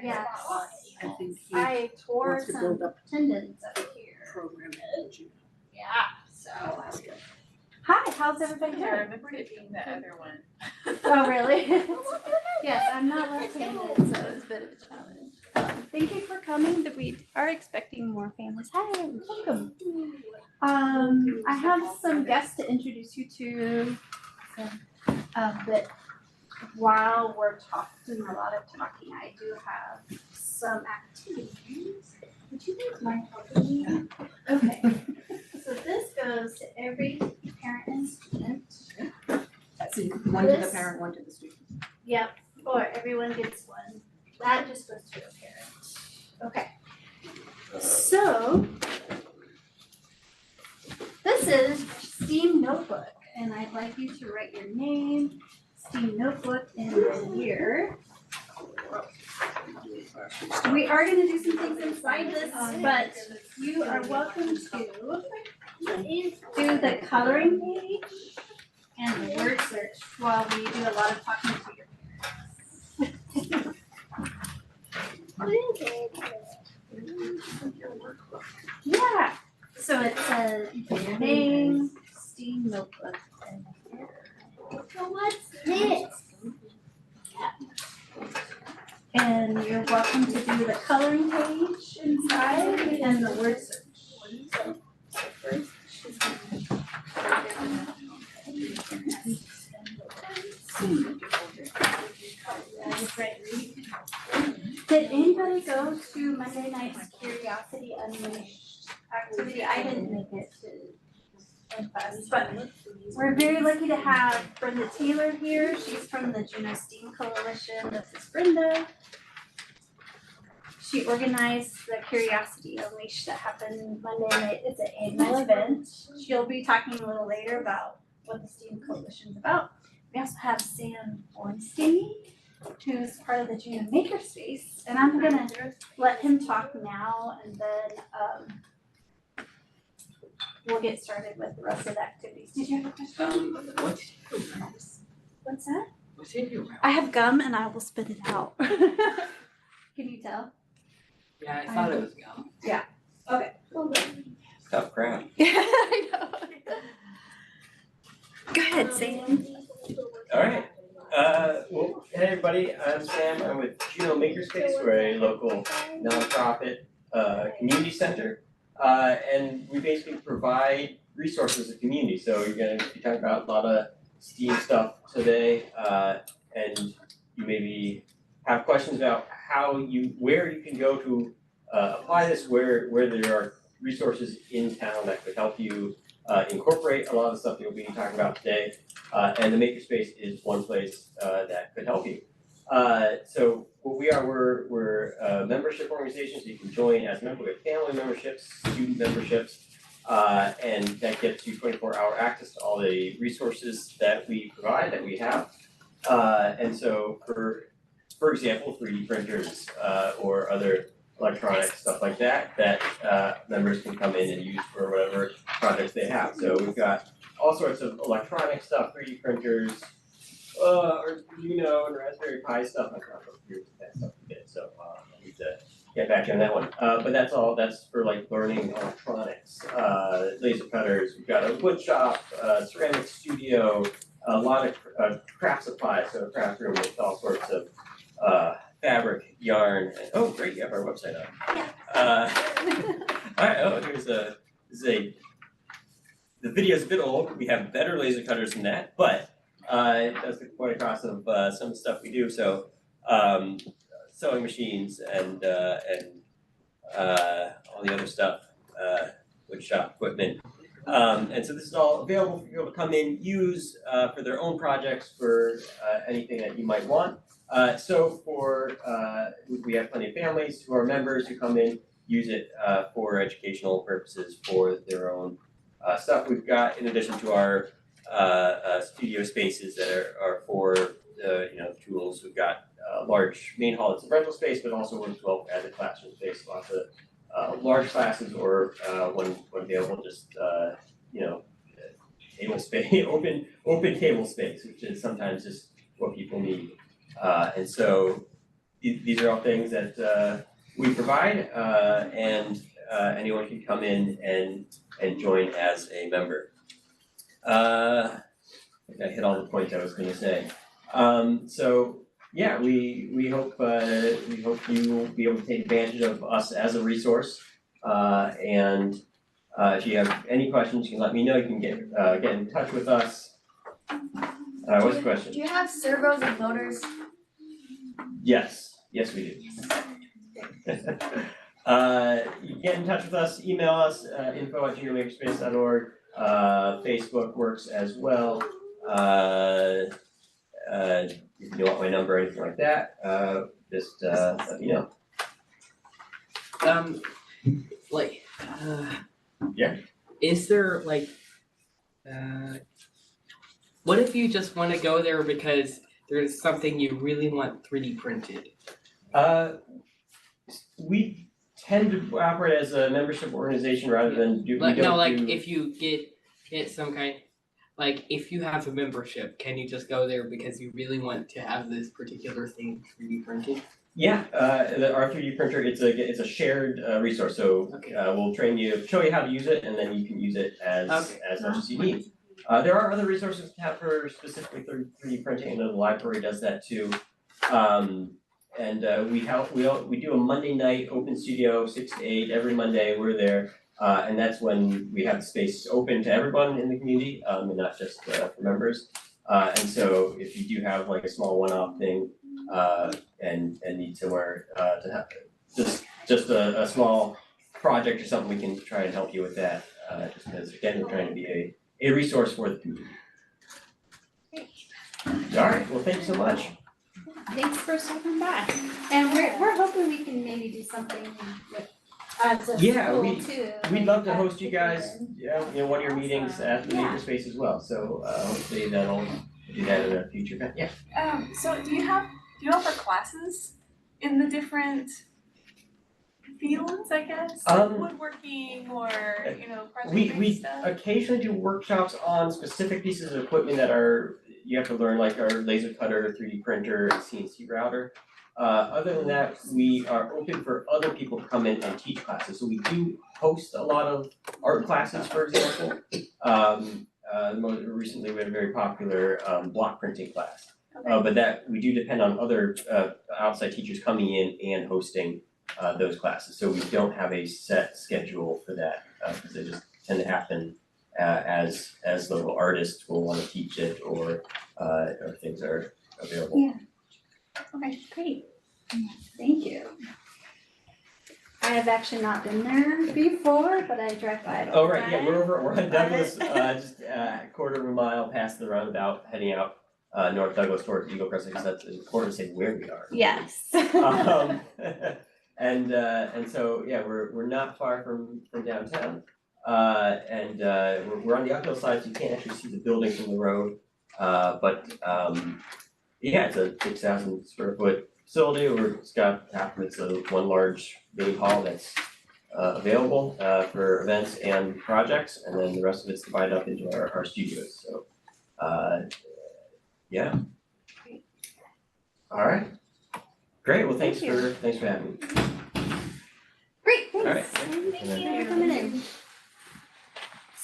Yes. I think he I tore wants to some build up tendons up here. program in June. Yeah, so. I'll ask him. Hi, how's everybody doing? I remember it being the other one. Oh, really? Yes, I'm not left-handed, so it's a bit of a challenge. Thank you for coming. We are expecting more families. Hi, welcome. I have some guests to introduce you to, but while we're doing a lot of talking, I do have some activities. Would you guys mind helping me? Okay. So this goes to every parent and student. So one to the parent, one to the student. Yep, or everyone gets one. That just goes to a parent. Okay. So this is STEAM notebook, and I'd like you to write your name, STEAM notebook, and the year. We are gonna do some things inside this, but you are welcome to do the coloring page and the word search while we do a lot of talking to your parents. Yeah, so it says your name, STEAM notebook, and year. So what's this? And you're welcome to do the coloring page inside and the word search. So first, she's gonna Did anybody go to Monday night's Curiosity Unleashed activity? I didn't make it to class, but we're very lucky to have Brenda Taylor here. She's from the Juneau STEAM Coalition. This is Brenda. She organized the Curiosity Unleashed that happened Monday night. It's an annual event. She'll be talking a little later about what the STEAM Coalition is about. We also have Sam Ornstein, who's part of the Juneau Makerspace, and I'm gonna let him talk now, and then we'll get started with the rest of the activities. Did you have a question? What's that? What's in your mouth? I have gum and I will spit it out. Can you tell? Yeah, I thought it was gum. Okay. Tough crowd. I know. Go ahead, Sam. All right. Well, hey everybody, I'm Sam. I'm with Juneau Makerspace. We're a local nonprofit community center, and we basically provide resources to the community. So you're going to be talking about a lot of STEAM stuff today, and you maybe have questions about where you can go to apply this, where there are resources in town that could help you incorporate a lot of the stuff that you'll be talking about today. And the Makerspace is one place that could help you. So what we are, we're a membership organization, so you can join as a member. We have family memberships, student memberships, and that gets you 24-hour access to all the resources that we provide, that we have. And so for example, 3D printers or other electronic stuff like that, members can come in and use for whatever projects they have. So we've got all sorts of electronic stuff, 3D printers, Arduino and Raspberry Pi stuff. I can't go through that stuff today, so I need to get back on that one. But that's for like learning electronics, laser cutters. We've got a wood shop, ceramic studio, a lot of craft supplies, so a craft room with all sorts of fabric, yarn, and oh great, you have our website up. All right, the video's a bit old. We have better laser cutters than that, but it does the point across of some of the stuff we do. So sewing machines and all the other stuff, wood shop equipment. And so this is all available for people to come in, use for their own projects, for anything that you might want. We have plenty of families who are members who come in, use it for educational purposes for their own stuff. We've got, in addition to our studio spaces that are for the tools, we've got a large main hall that's a rental space, but also works well as a classroom space. Lots of large classes, or when available, just table space, open table space, which is sometimes just what people need. And so these are all things that we provide, and anyone can come in and join as a member. I think I hit all the points I was gonna say. So yeah, we hope you will be able to take advantage of us as a resource. And if you have any questions, you can let me know. You can get in touch with us. What's the question? Do you have servos and motors? Yes, we do. You can get in touch with us, email us, info@geomakerspace.org. Facebook works as well. If you want my number or anything like that, just let me know. Yeah. Is there what if you just wanna go there because there's something you really want 3D printed? We tend to operate as a membership organization rather than do, we don't do. No, like if you get some kind, like if you have a membership, can you just go there because you really want to have this particular thing 3D printed? Yeah, our 3D printer, it's a shared resource, so Okay. we'll train you, show you how to use it, and then you can use it as much as you need. There are other resources to have for specifically 3D printing, and the library does that too. We do a Monday night open studio, 6 to 8, every Monday, we're there. And that's when we have the space open to everyone in the community, and not just for members. And so if you do have like a small one-off thing, and need somewhere to have just a small project or something, we can try and help you with that. Just because again, we're trying to be a resource for the community. All right, well, thank you so much. Thanks for stopping by. And we're hoping we can maybe do something with as a school too. We'd love to host you guys, one of your meetings at the Makerspace as well. So hopefully that'll do that in a future event. Yeah. So do you offer classes in the different fields, I guess? Like woodworking or, project-based We stuff? occasionally do workshops on specific pieces of equipment that you have to learn, like our laser cutter, 3D printer, and CNC router. Other than that, we are open for other people to come in and teach classes. So we do host a lot of art classes, for example. Most recently we had a very popular block printing class. But that we do depend on other outside teachers coming in and hosting those classes. So we don't have a set schedule for that because they just tend to happen as local artists will want to teach it or things are available. Yeah. Okay, great. Thank you. I have actually not been there before, but I drive by it all the time. Oh, right, yeah, we're on Douglas, just a quarter of a mile past the roundabout, heading out North Douglas towards Eagle Crest. I guess that's important to say where we are. Yes. And so, yeah, we're not far from downtown. We're on the uphill side, so you can't actually see the building from the road. Yeah, it's a 6,000 square foot facility where it's got half of it's one large main hall that's available for events and projects, and then the rest of it's divided up into our studios. So, yeah. All right. Great. Well, thanks for having me. Great, thanks. All right. Thank you for coming in.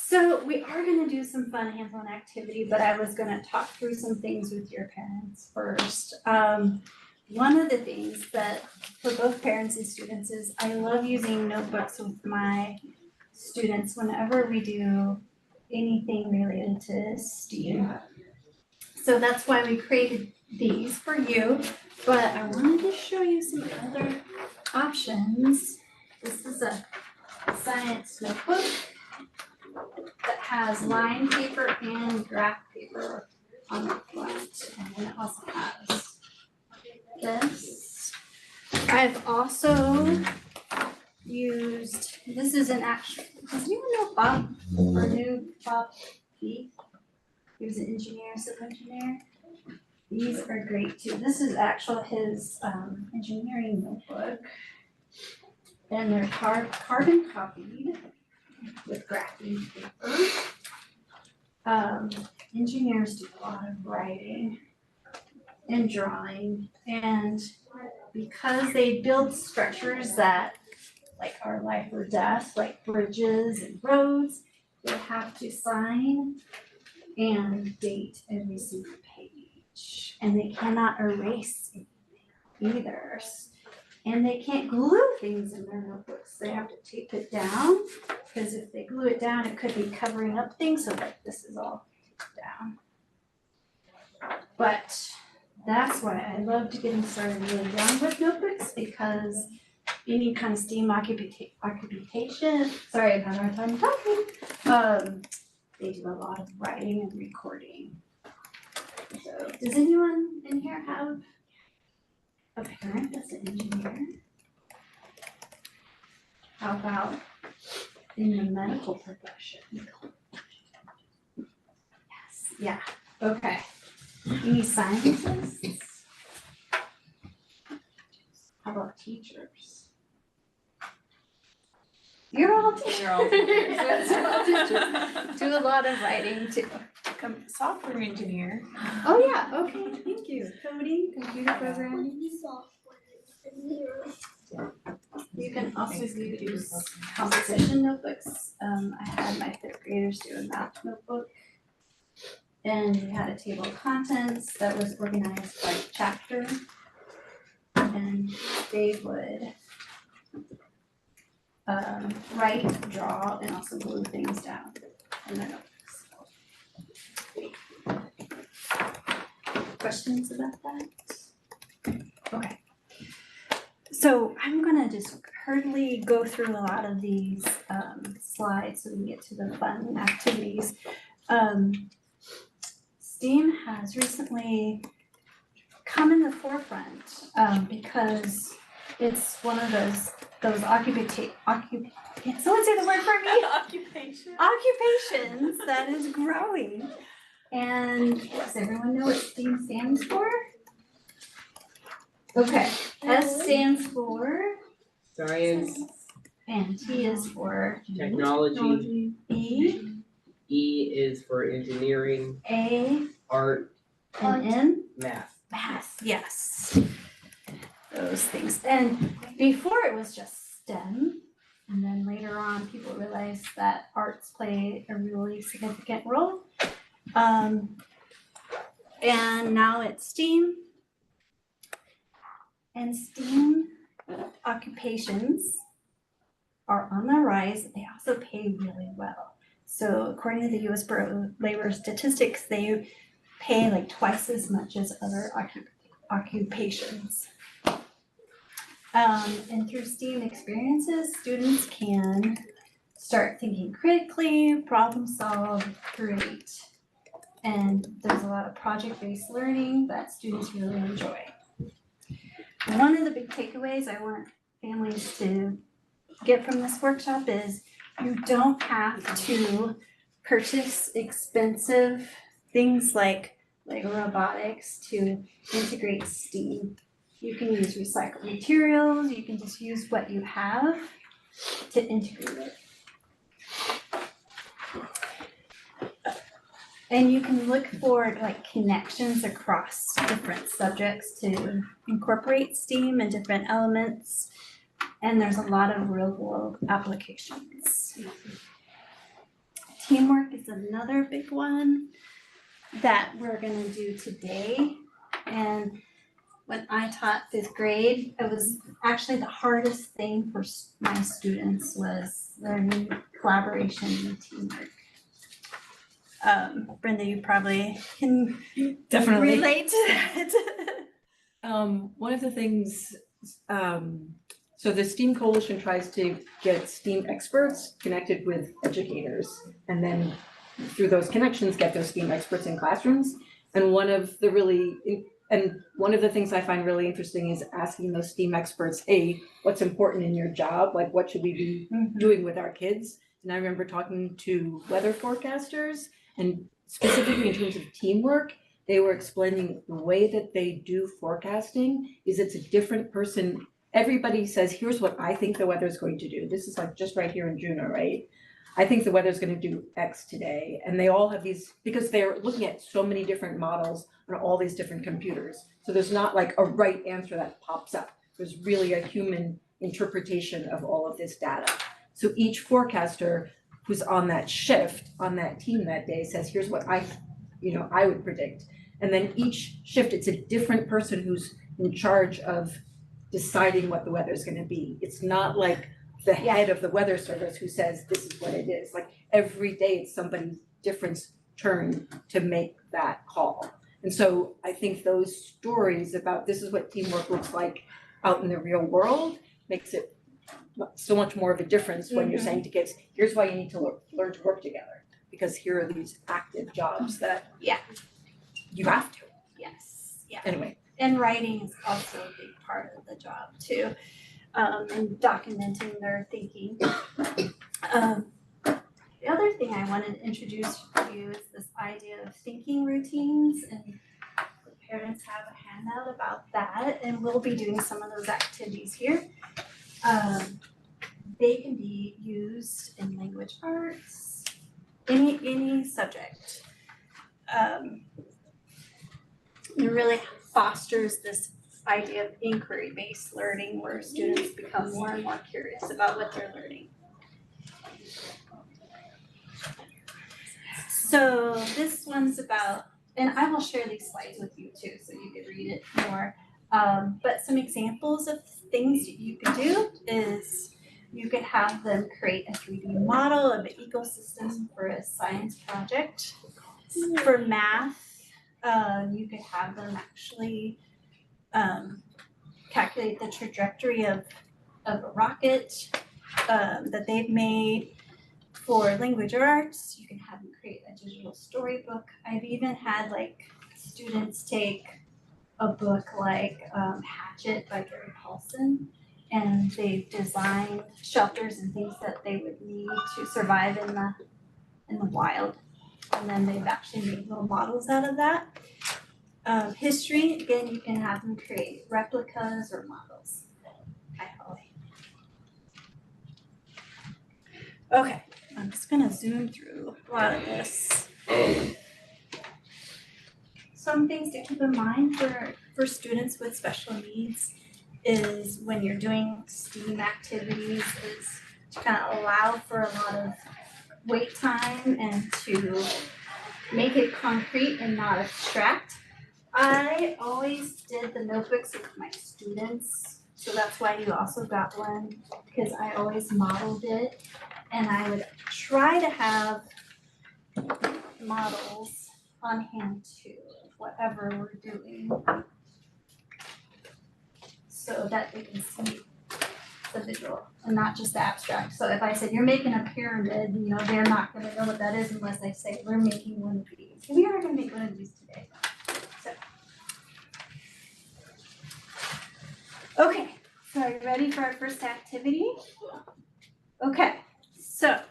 So we are gonna do some fun hands-on activity, but I was gonna talk through some things with your parents first. One of the things that for both parents and students is I love using notebooks with my students whenever we do anything related to STEAM. So that's why we created these for you, but I wanted to show you some other options. This is a science notebook that has lined paper and graph paper on the front, and then it also has this. I've also used, this is an actual, does anyone know Bob, or knew Bob P? He was an engineer, civil engineer. These are great too. This is actual his engineering notebook. And they're carbon copied with graphene paper. Engineers do a lot of writing and drawing, and because they build structures that like are life or death, like bridges and roads, they have to sign and date every single page. And they cannot erase anything either. And they can't glue things in their notebooks. They have to tape it down, because if they glue it down, it could be covering up things, so like this is all down. But that's why I love to get them started really young with notebooks, because any kind of STEAM occupation, sorry, I've had a hard time talking. They do a lot of writing and recording. So, does anyone in here have a parent that's an engineer? How about in the medical profession? Yes, yeah, okay. Any scientists? How about teachers? You're all teachers. You're all teachers. You're all teachers. Do a lot of writing too. Software engineer. Oh yeah, okay, thank you. Coding, computer programming. You can also use composition notebooks. I had my fifth graders do a math notebook. And we had a table of contents that was organized by chapter. And they would write, draw, and also glue things down in their notebooks. Questions about that? Okay. So I'm gonna just hurriedly go through a lot of these slides so we can get to the fun activities. STEAM has recently come in the forefront because it's one of those someone say the word for me. Occupations that is growing. And does everyone know what STEAM stands for? Okay, S stands for Science, and T is for technology, E, E is for engineering, A, art, and N. math. Math, yes. Those things. And before it was just STEM, and then later on people realized that arts play a really significant role. And now it's STEAM. And STEAM occupations are on the rise. They also pay really well. So according to the US Bureau of Labor Statistics, they pay like twice as much as other occupations. And through STEAM experiences, students can start thinking critically, problem solve, create. And there's a lot of project-based learning that students really enjoy. One of the big takeaways I want families to get from this workshop is you don't have to purchase expensive things like robotics to integrate STEAM. You can use recycled materials, you can just use what you have to integrate it. And you can look for like connections across different subjects to incorporate STEAM and different elements. And there's a lot of real world applications. Teamwork is another big one that we're gonna do today. And when I taught fifth grade, it was actually the hardest thing for my students was learning collaboration and teamwork. Brenda, you probably can Definitely. relate to that. One of the things, so the STEAM Coalition tries to get STEAM experts connected with educators, and then through those connections, get those STEAM experts in classrooms. And one of the things I find really interesting is asking those STEAM experts, hey, what's important in your job? Like, what should we be doing with our kids? And I remember talking to weather forecasters, and specifically in terms of teamwork, they were explaining the way that they do forecasting is it's a different person. Everybody says, here's what I think the weather is going to do. This is like just right here in Juneau, right? I think the weather's going to do X today. And they all have these, because they're looking at so many different models on all these different computers. So there's not like a right answer that pops up. There's really a human interpretation of all of this data. So each forecaster who's on that shift, on that team that day says, here's what I would predict. And then each shift, it's a different person who's in charge of deciding what the weather is gonna be. It's not like the head of the weather service who says, this is what it is. Like every day it's somebody's different turn to make that call. And so I think those stories about this is what teamwork looks like out in the real world makes it so much more of a difference when you're saying to kids, here's why you need to learn to work together. Because here are these active jobs that you have to. Yes, yeah. Anyway. And writing is also a big part of the job too, and documenting their thinking. The other thing I wanted to introduce to you is this idea of thinking routines, and the parents have a handout about that, and we'll be doing some of those activities here. They can be used in language arts, any subject. It really fosters this idea of inquiry-based learning where students become more and more curious about what they're learning. So this one's about, and I will share these slides with you too, so you can read it more. But some examples of things that you could do is you could have them create a 3D model of an ecosystem for a science project. For math, you could have them actually calculate the trajectory of a rocket that they've made. For language arts, you can have them create a digital storybook. I've even had like students take a book like Hatchet by Gary Paulson, and they've designed shelters and things that they would need to survive in the wild. And then they've actually made little models out of that. History, again, you can have them create replicas or models. Hi, Holly. Okay, I'm just gonna zoom through a lot of this. Some things to keep in mind for students with special needs is when you're doing STEAM activities is to kind of allow for a lot of wait time and to make it concrete and not abstract. I always did the notebooks with my students, so that's why you also got one, because I always modeled it, and I would try to have models on hand too, of whatever we're doing, so that they can see the visual and not just the abstract. So if I said you're making a pyramid, they're not gonna know what that is unless I say we're making one of these. We are gonna make one of these today. So. Okay, so are you ready for our first activity? Okay, so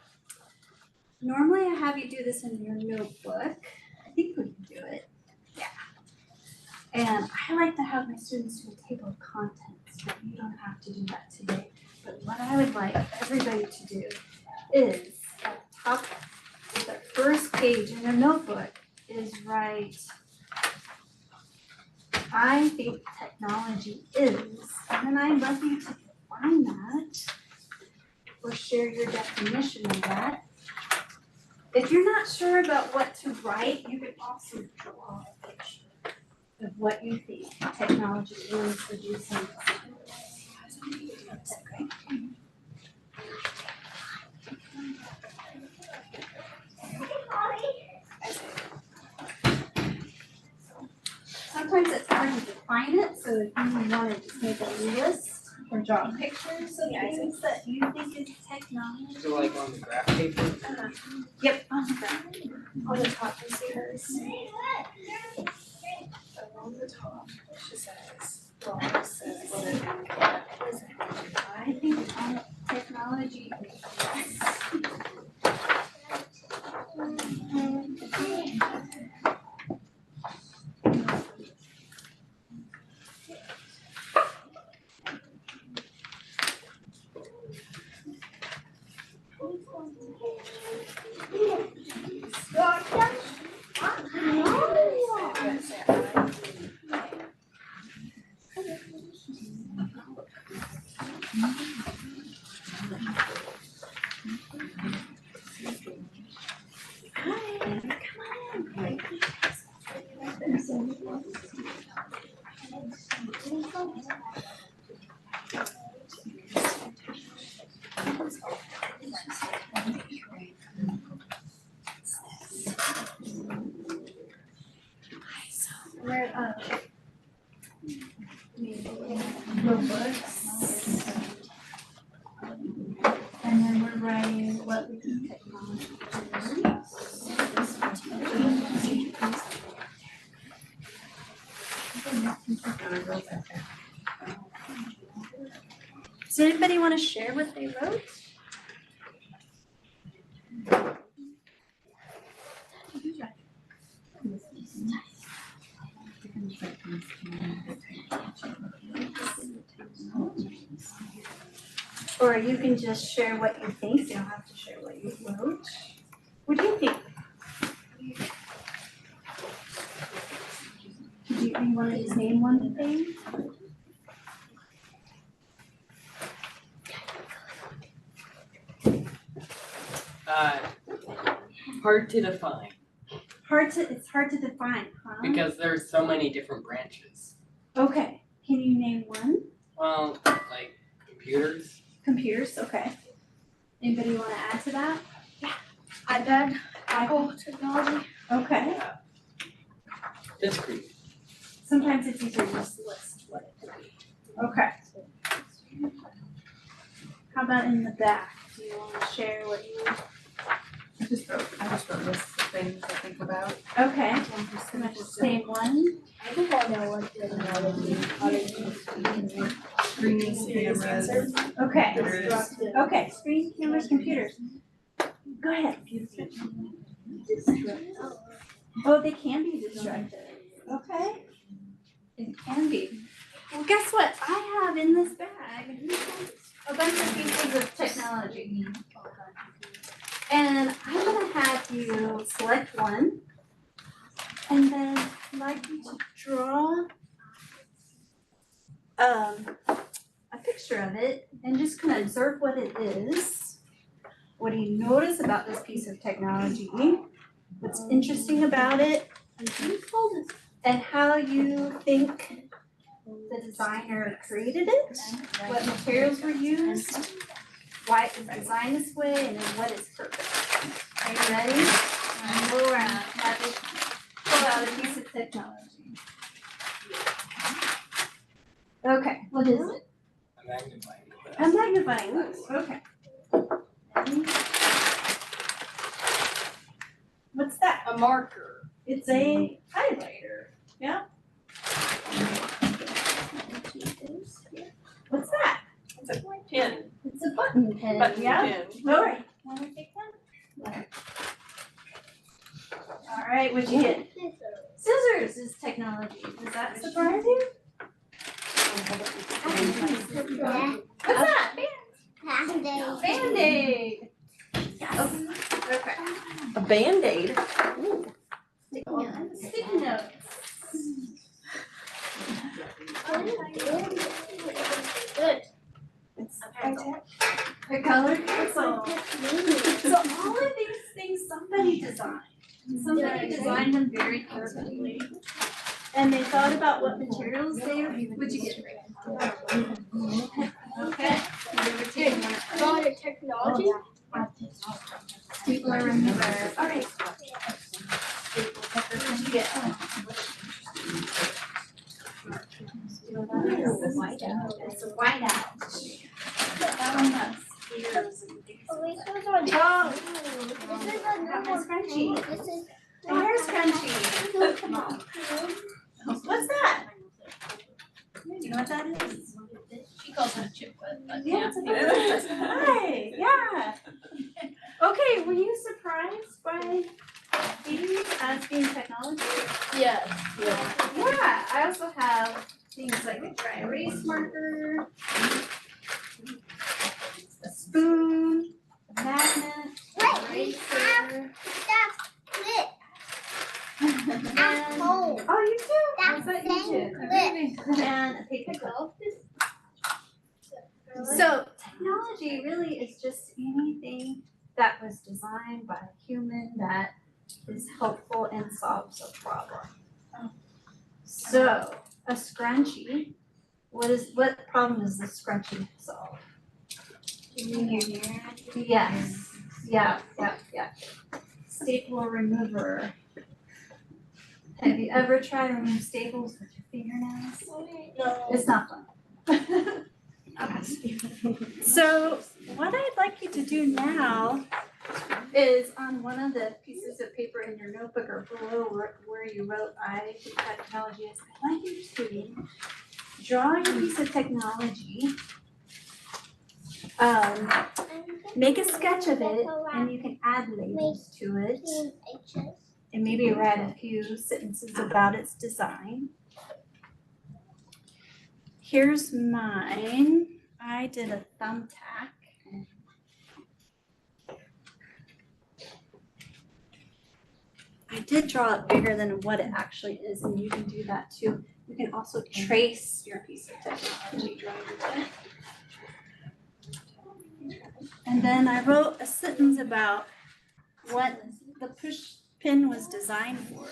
normally I have you do this in your notebook. I think we can do it. Yeah. And I like to have my students do a table of contents, but you don't have to do that today. But what I would like everybody to do is at the top of the first page in their notebook is write, I think technology is, and then I'd love you to define that or share your definition of that. If you're not sure about what to write, you can also draw a picture of what you think technology is or do something. Okay. Sometimes it's hard to define it, so if you want to just make a list or draw pictures of things that you think is technology. So like on the graph paper? Yep, on the graph. On the top is yours. On the top, she says, well, it says, what is it? I think technology is. We're books. And then we're writing what we can technology. Does anybody want to share what they wrote? Or you can just share what you think, you don't have to share what you wrote. What do you think? Do you want to just name one thing? Hard to define It's hard to define, huh? because there's so many different branches. Okay, can you name one? Well, like computers. Computers, okay. Anybody want to add to that? iPad, Apple technology. Okay, That's creepy. sometimes it's easier to just list what it could be. Okay. How about in the back? Do you want to share what you? I just wrote lists of things I think about. Okay, I'm just gonna name one. I think I know what technology, how to use Screens, cameras, Okay, computers. okay, screen, cameras, computers. Go ahead. Oh, they can be destructive. Okay. It can be. Well, guess what? I have in this bag a bunch of pieces of technology. And I'm gonna have you select one. And then I'd like you to draw a picture of it and just kind of observe what it is. What do you notice about this piece of technology? What's interesting about it? And how you think the designer created it? What materials were used? Why it was designed this way and then what its purpose? Are you ready? Go around, have it pull out a piece of technology. Okay, what is it? A magnifying glass. A magnifying glass, okay. What's that? A marker. It's a highlighter, yeah? What's that? It's a pin. It's a button pen, Button yeah? pin. Alright, wanna take that? Alright, what'd you get? Scissors is technology, does that surprise you? What's that? Band-Aid. Yes, okay. A Band-Aid. Sticky notes. Good. A color pencil. So all of these things somebody designed. Somebody designed them very carefully. And they thought about what materials they would you get? Okay. About your technology? People are remember. Alright. What'd you get? It's a whiteout. That one has ears and things. Oh, This is a that one's crunchy. This is. The hair's crunchy. What's that? Do you know what that is? She calls it a chip, but Yeah, it's a bit. Hi, yeah. Okay, were you surprised by these as being technology? Yes. Yeah, I also have things like a dry erase marker, a spoon, a magnet, eraser. And, home. oh, you too? I That's bet you same do. clip. And a paper clip. So technology really is just anything that was designed by a human that is helpful and solves a problem. So a scrunchie, what problem does the scrunchie solve? Yes, yeah. Staple remover. Have you ever tried to remove staples with your fingernails? No. It's not fun. So what I'd like you to do now is on one of the pieces of paper in your notebook or below where you wrote I think technology is, I'd like you to draw your piece of technology, make a sketch of it, and you can add labels to it, and maybe write a few sentences about its design. Here's mine. I did a thumbtack. I did draw it bigger than what it actually is, and you can do that too. You can also trace your piece of technology drawing with it. And then I wrote a sentence about what the push pin was designed for.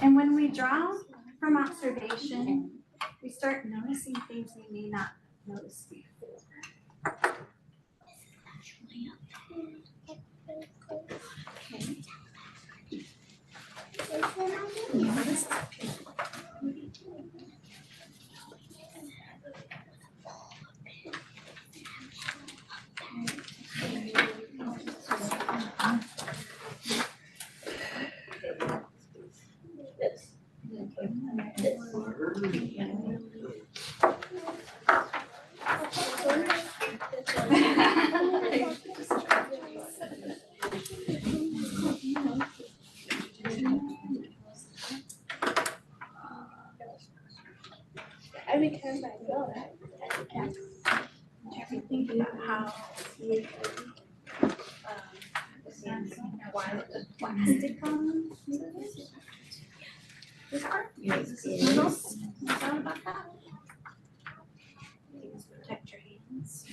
And when we draw from observation, we start noticing things we may not notice before. Okay. Every time I know that. Ever think about how you why the plastic on this part? Yes. This is noodles. You thought about that? Things protect your hands.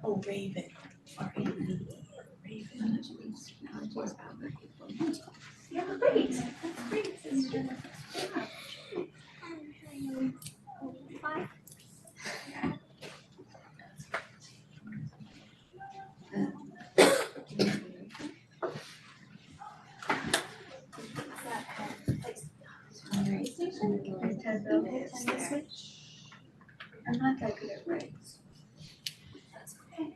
Oh, Raven. Raven. Yeah, great. That's great. I'm not that good at writes. That's okay.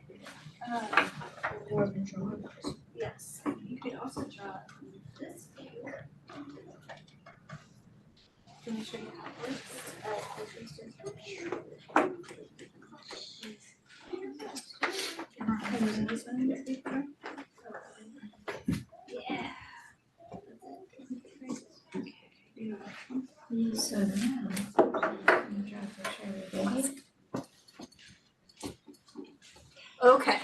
Yes, you could also draw this here. Can I show you how it works? Have you used one of these before? Yeah. So now, I'm gonna draw for sure. Okay.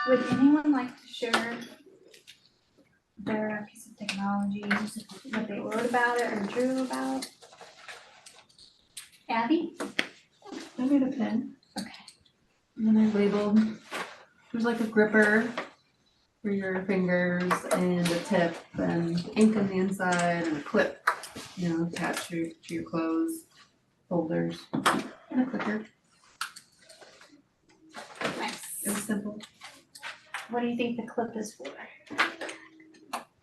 Would anyone like to share their piece of technology, what they wrote about it or drew about? Abby? I made a pen. Okay. And then I labeled, there's like a gripper for your fingers and a tip and ink on the inside and a clip, attached to your clothes, folders, and a clicker. Nice. It was simple. What do you think the clip is for?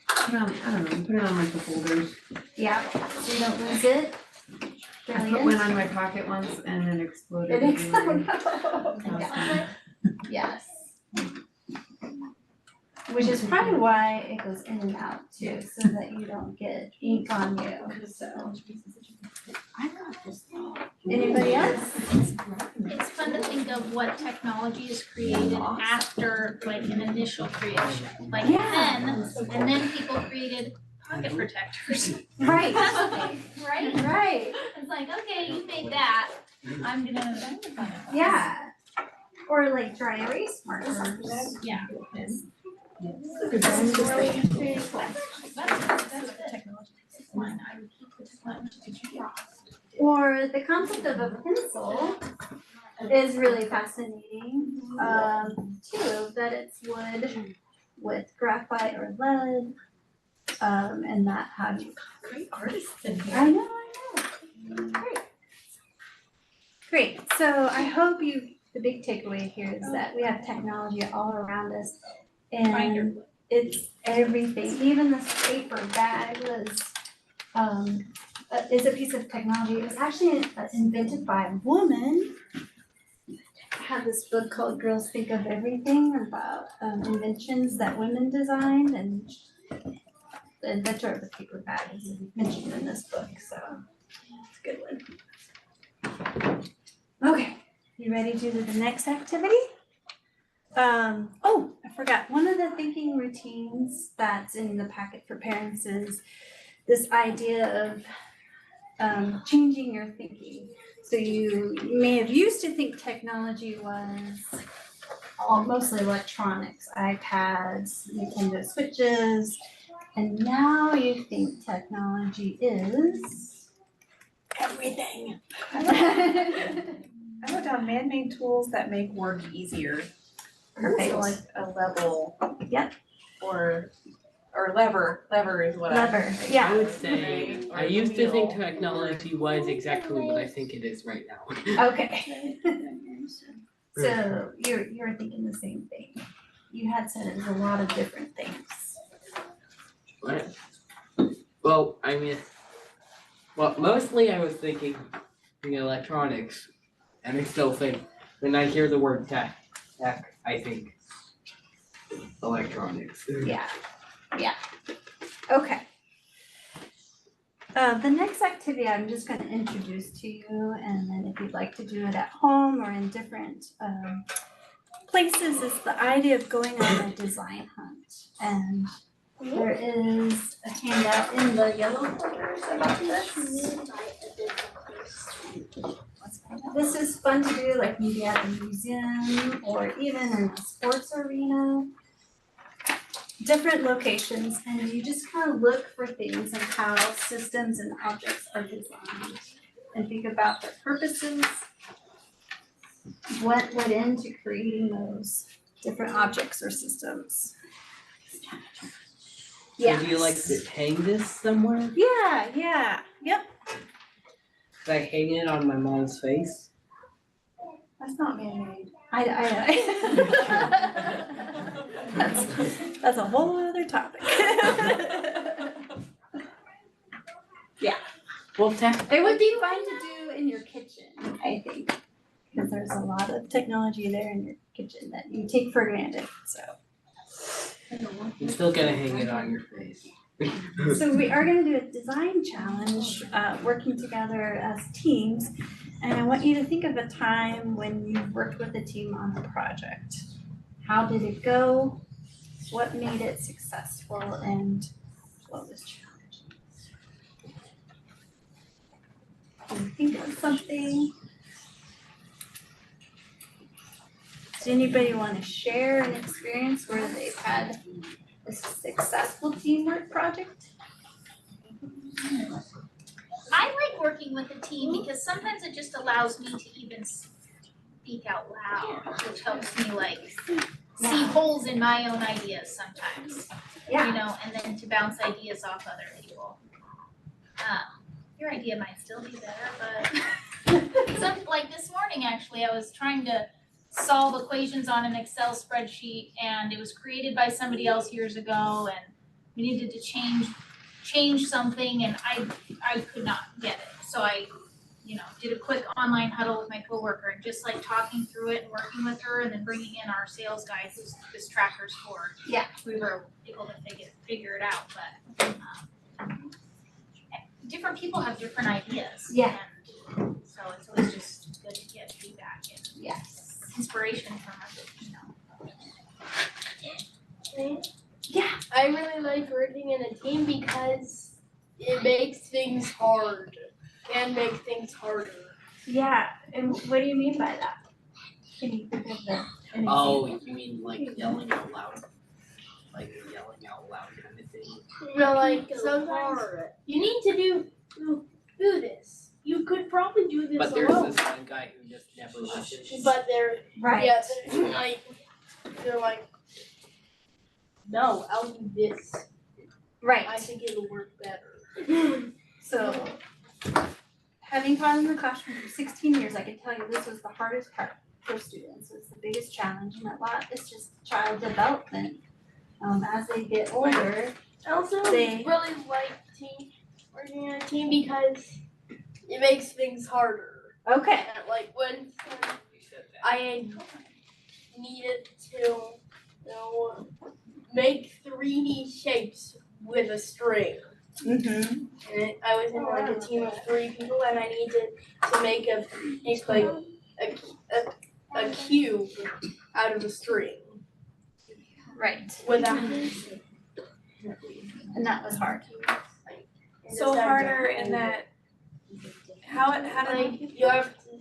I don't know, you put it on like the folders. Yeah, so you don't lose it? I put Brilliant. one on my pocket once and it exploded. It everywhere. exploded. That was fun. Yes. Which is probably why it goes in and out too, so that you don't get ink on you, so. Anybody else? It's fun to think of what technology is created after like an initial creation, like a Yeah. pen, and then people created pocket protectors. Right. Right? Right. It's like, okay, you made that, I'm gonna. Yeah. Or like dry erase markers. Yeah. That's the technology. One, I would keep this one. Or the concept of a pencil is really fascinating, too, that it's wood with graphite or lead, and that how you. Great artists in here. I know. Great. Great, so I hope the big takeaway here is that we have technology all around us, and it's everything, even this paper bag is a piece of technology. It was actually invented by a woman. I have this book called Girls Think of Everything about inventions that women designed, and the inventor of the paper bag is mentioned in this book, so it's a good one. Okay, you ready to do the next activity? Oh, I forgot, one of the thinking routines that's in the packet for parents is this idea of changing your thinking. So you may have used to think technology was mostly electronics, iPads, Nintendo Switches, and now you think technology is everything. I wrote down man-made tools that make work easier. Perfect. So like a level. Yep. Or lever is what Lever, I yeah. would say, Right, or I used to think wheel. technology was exactly what I think it is right now. Okay. So you're thinking the same thing. You had said it was a lot of different things. What? Well, I mean, mostly I was thinking the electronics, and I still think, when I hear the word tech, I think electronics. Yeah. Okay. The next activity I'm just gonna introduce to you, and then if you'd like to do it at home or in different places, is the idea of going on a design hunt. And there is a handout in the yellow folders about this. This is fun to do, like maybe at a museum or even in a sports arena. Different locations, and you just kind of look for things and how systems and objects are designed and think about their purposes, what went into creating those different objects or systems. So do you like to hang this somewhere? Yep. Could I hang it on my mom's face? That's not man-made. That's a whole other topic. Well, It would be fun to do in your kitchen, I think, because there's a lot of technology there in your kitchen that you take for granted, so. I'm still gonna hang it on your face. So we are gonna do a design challenge, working together as teams. And I want you to think of a time when you worked with a team on a project. How did it go? What made it successful and what was challenging? Can you think of something? Does anybody want to share an experience where they've had a successful teamwork project? I like working with a team because sometimes it just allows me to even speak out loud, which helps me like see holes in my own ideas sometimes. You know, and then to bounce ideas off other people. Your idea might still be better, but like this morning actually, I was trying to solve equations on an Excel spreadsheet and it was created by somebody else years ago and we needed to change something and I could not get it. So I, did a quick online huddle with my coworker and just like talking through it and working with her and then bringing in our sales guy who's this tracker's for. Yeah. We were able to figure it out, but different people have different ideas. Yeah. And So it's always just good to get feedback and Yes. inspiration from others, I really like working in a team because it makes things hard. Can make things harder. Yeah, and what do you mean by that? Can you think of an Oh, example? you mean like yelling out loud? Like yelling out loud kind of thing? You know, like sometimes you need to do this. You could probably do this But there's alone. this one guy who just never listens. But they're Right. yeah, they're like, no, I'll do this. I Right. think it'll work better. So, having taught in the classroom for 16 years, I can tell you this was the hardest part for students. It's the biggest challenge, and a lot is just child development. As they get older, I also They- really like working in a team because it makes things harder. okay. And like when You said that. I needed to, make 3D shapes with a string. Mm-hmm. And I was in like a team of 3 people, and I needed to make a cube out of a string. Right. Without And that was hard. So harder in that, how do like you have to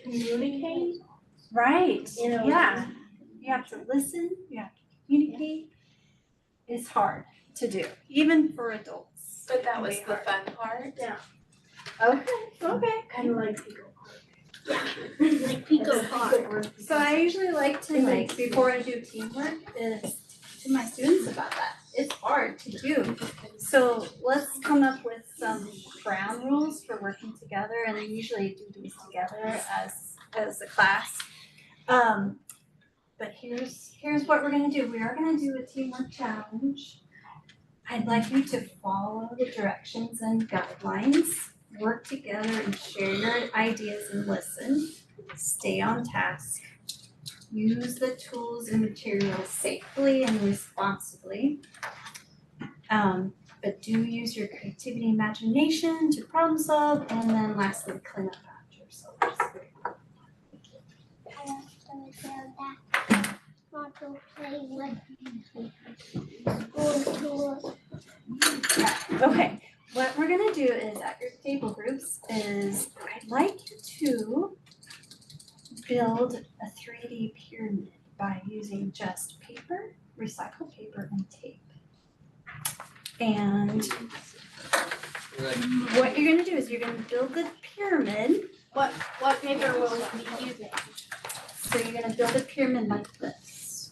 communicate. Right. You know, Yeah. You have to listen. You have to communicate. It's hard to do, even for adults. but that was Way the hard. fun part. Okay. Okay. Kind of like Pico Park. Like Pico Park. So I usually like to before I do teamwork is teach to my students about that. It's hard to do. So let's come up with some ground rules for working together, and we usually do these together as a class. But here's what we're gonna do. We are gonna do a teamwork challenge. I'd like you to follow the directions and guidelines, work together and share your ideas and listen. Stay on task. Use the tools and materials safely and responsibly. But do use your creativity and imagination to problem solve, and then lastly, clean up after yourselves. Want to play with Okay, what we're gonna do is at your table groups is I'd like you to build a 3D pyramid by using just paper, recycled paper, and tape. And what you're gonna do is you're gonna build the pyramid. What paper will we be using? So you're gonna build a pyramid like this.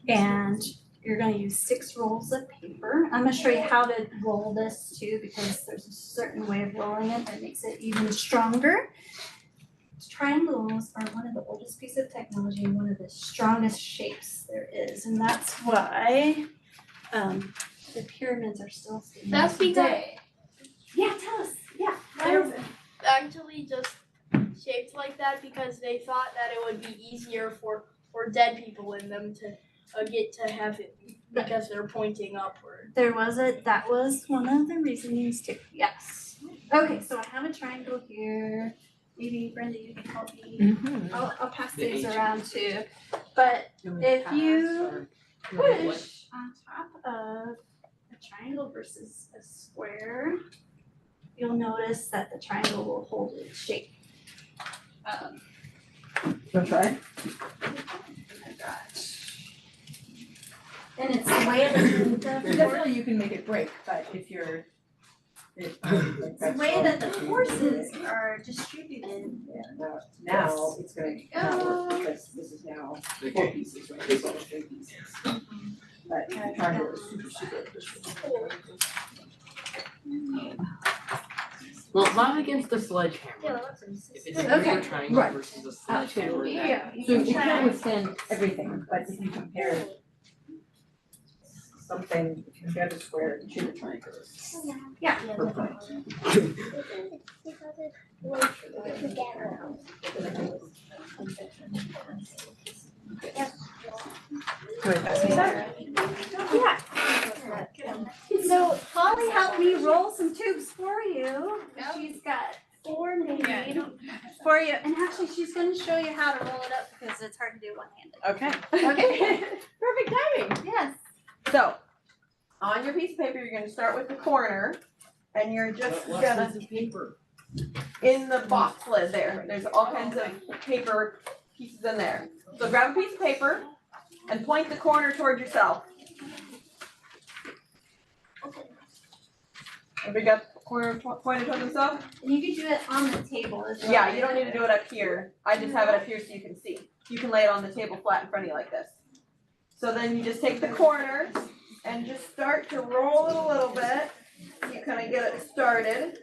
And you're gonna use 6 rolls of paper. I'm gonna show you how to roll this too, because there's a certain way of rolling it that makes it even stronger. Triangles are one of the oldest pieces of technology and one of the strongest shapes there is, and that's why the pyramids are still standing That's because today. Yeah, tell us. Yeah. they're actually just shaped like that because they thought that it would be easier for dead people in them to get to heaven because they're pointing upward. That was one of the reasonings too, yes. Okay, so I have a triangle here. Maybe Brenda, you can help me. I'll pass The these H. around too. But if you push on top of a triangle versus a square, you'll notice that the triangle will hold its shape. Wanna try? And it's the way that Definitely you can make it break, but if you're. the way that the forces are distributed. Now it's gonna count because this is now 4 pieces, right? This is 3 pieces. But triangle is super. Well, not against the sledgehammer. If it's a Okay. paper triangle Right. versus a sledgehammer, Absolutely, then yeah. So you can't withstand everything, but if you compare something, if you compare the square to the triangle, it's perfect. Yeah. So Holly helped me roll some tubes for you. She's got four made for you, and actually she's gonna show you how to roll it up because it's hard to do one-handed. Okay. Okay. Perfect timing. Yes. So, on your piece of paper, you're gonna start with the corner, and you're just gonna, paper? in the box lid there, there's all kinds of paper pieces in there. So grab a piece of paper and point the corner toward yourself. Everybody got the corner pointed toward themselves? And you can do it on the table as well. Yeah, you don't need to do it up here. I just have it up here so you can see. You can lay it on the table flat in front of you like this. So then you just take the corner and just start to roll it a little bit. You kind of get it started.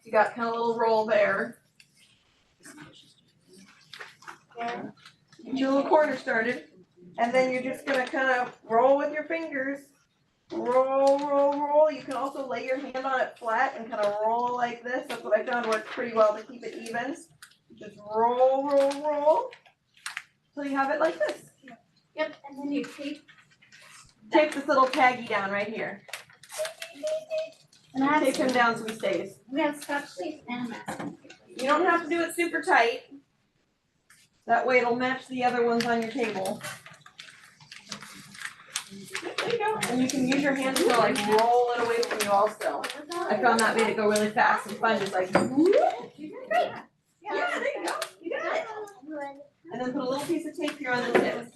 You got kind of a little roll there. Get your little corner started. And then you're just gonna kind of roll with your fingers. Roll, roll, roll. You can also lay your hand on it flat and kind of roll like this. That's what I found works pretty well to keep it even. Just roll, roll, roll. Till you have it like this. Yep, and then you tape. Tape this little taggy down right here. And I Tape have, him down so he stays. we have scotch tape and masking tape. You don't have to do it super tight. That way it'll match the other ones on your table. There you go. And you can use your hands to like roll it away from you also. I found that made it go really fast and fun, just like whoop. Yeah, there you go. You got it. And then put a little piece of tape here on the tip.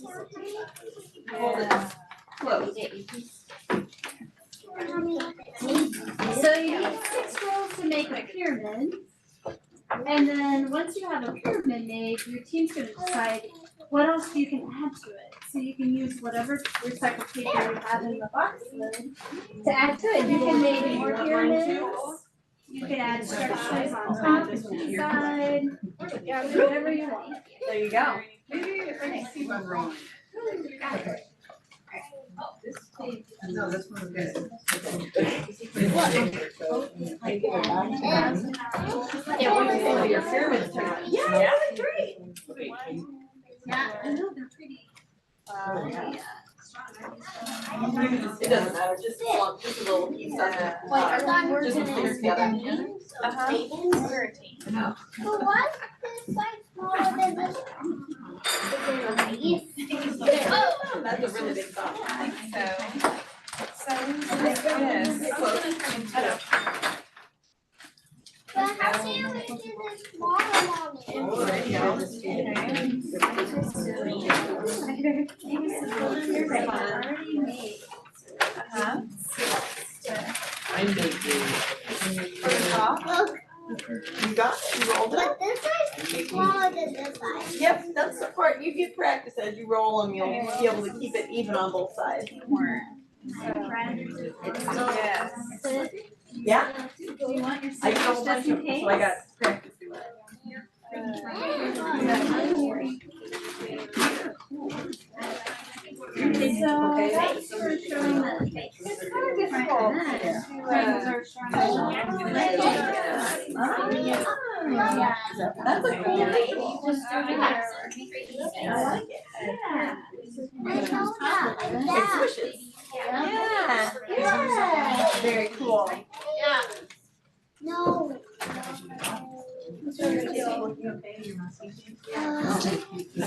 Hold it close. So you need 6 rolls to make a pyramid. And then once you have a pyramid made, your team's gonna decide what else you can add to it. So you can use whatever recycled paper you have in the box lid to add to it. You can make more pyramids. You can add structures on top and inside. Yeah, whatever you want. There you go. No, this one's good. Your pyramids turn out. Yeah, they're great. Yeah, I know they're pretty. It doesn't matter, just a little piece of it. Like, we're Just gonna put it together. So what's this size smaller than this one? Oh, that's a really big thought. But how do you make it smaller, Mommy? Already made. I'm making. Look, You got it, you rolled it. but this size is smaller than this size. Yep, that's the part you get practice as you roll them, you'll be able to keep it even on both sides. Yeah, Do you want your I got a whole scissors bunch just of in them, case? so I got practice doing it. So that's for showing the face. It's kind of difficult That's a cool name. I like it. Yeah. I know that. It swishes. Yeah. Yeah. Very cool. Yeah. No. I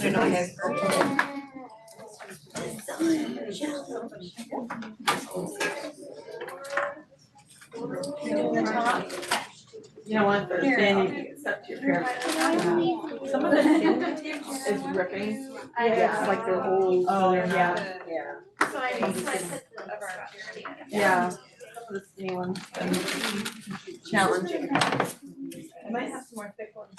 don't know, I have. You don't want the standing to accept your pyramid. Some of the tip is ripping. Yeah, like the whole. Oh, yeah. Yeah. So I put the Yeah. This new one. Challenging. I might have some more thick ones.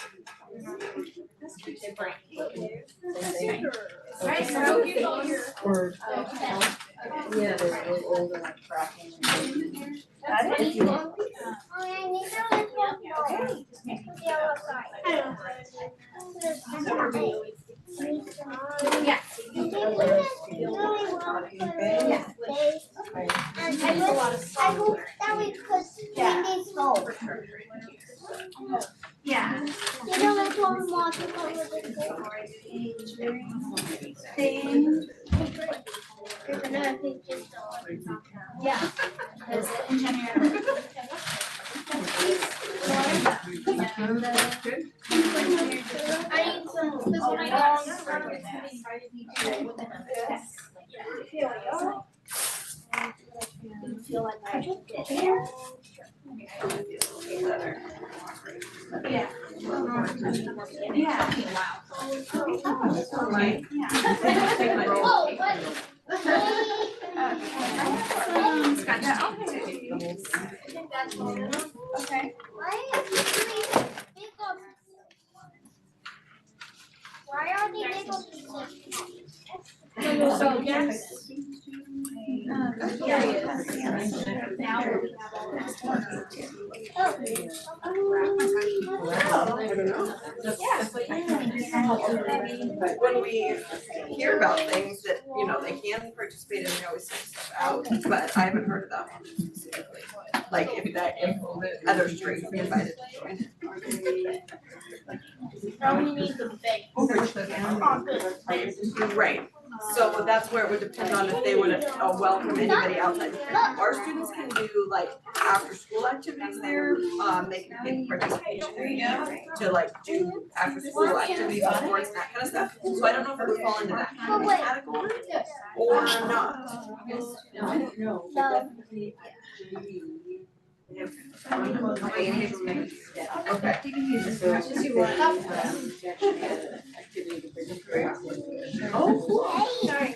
Alright, so you go your. Or. Yeah, they're really old and like cracking. Oh, I need to let one go. The yellow side. Yeah. I hope that we could bring these home. Yeah. You know, that's what we want to go with this. Thing. There's another thing just Yeah. Is it in general? Good. I need some long feel like I should get there. Yeah. Oh, but. Okay. Why are they big on pieces? So yes. When we hear about things that, you know, they can participate in, we always send stuff out, but I haven't heard of that one specifically. Like if the other streets be invited to join. Probably need the big. Right, so that's where it would depend on if they would welcome anybody outside. Our students can do like after school activities there, they can take participation to like do after school activities, sports, and that kind of stuff. So I don't know if it would fall into that kind of category or not. I don't know. Okay. Oh, cool. Sorry.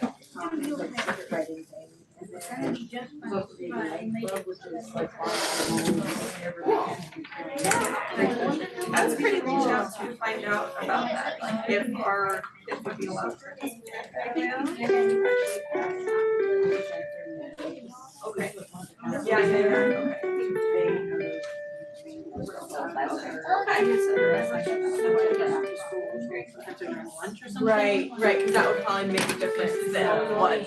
I was pretty reach out to find out about that, like if our kids would be allowed to participate. Okay. Yeah, okay. Right, right, because that would probably make a difference then what,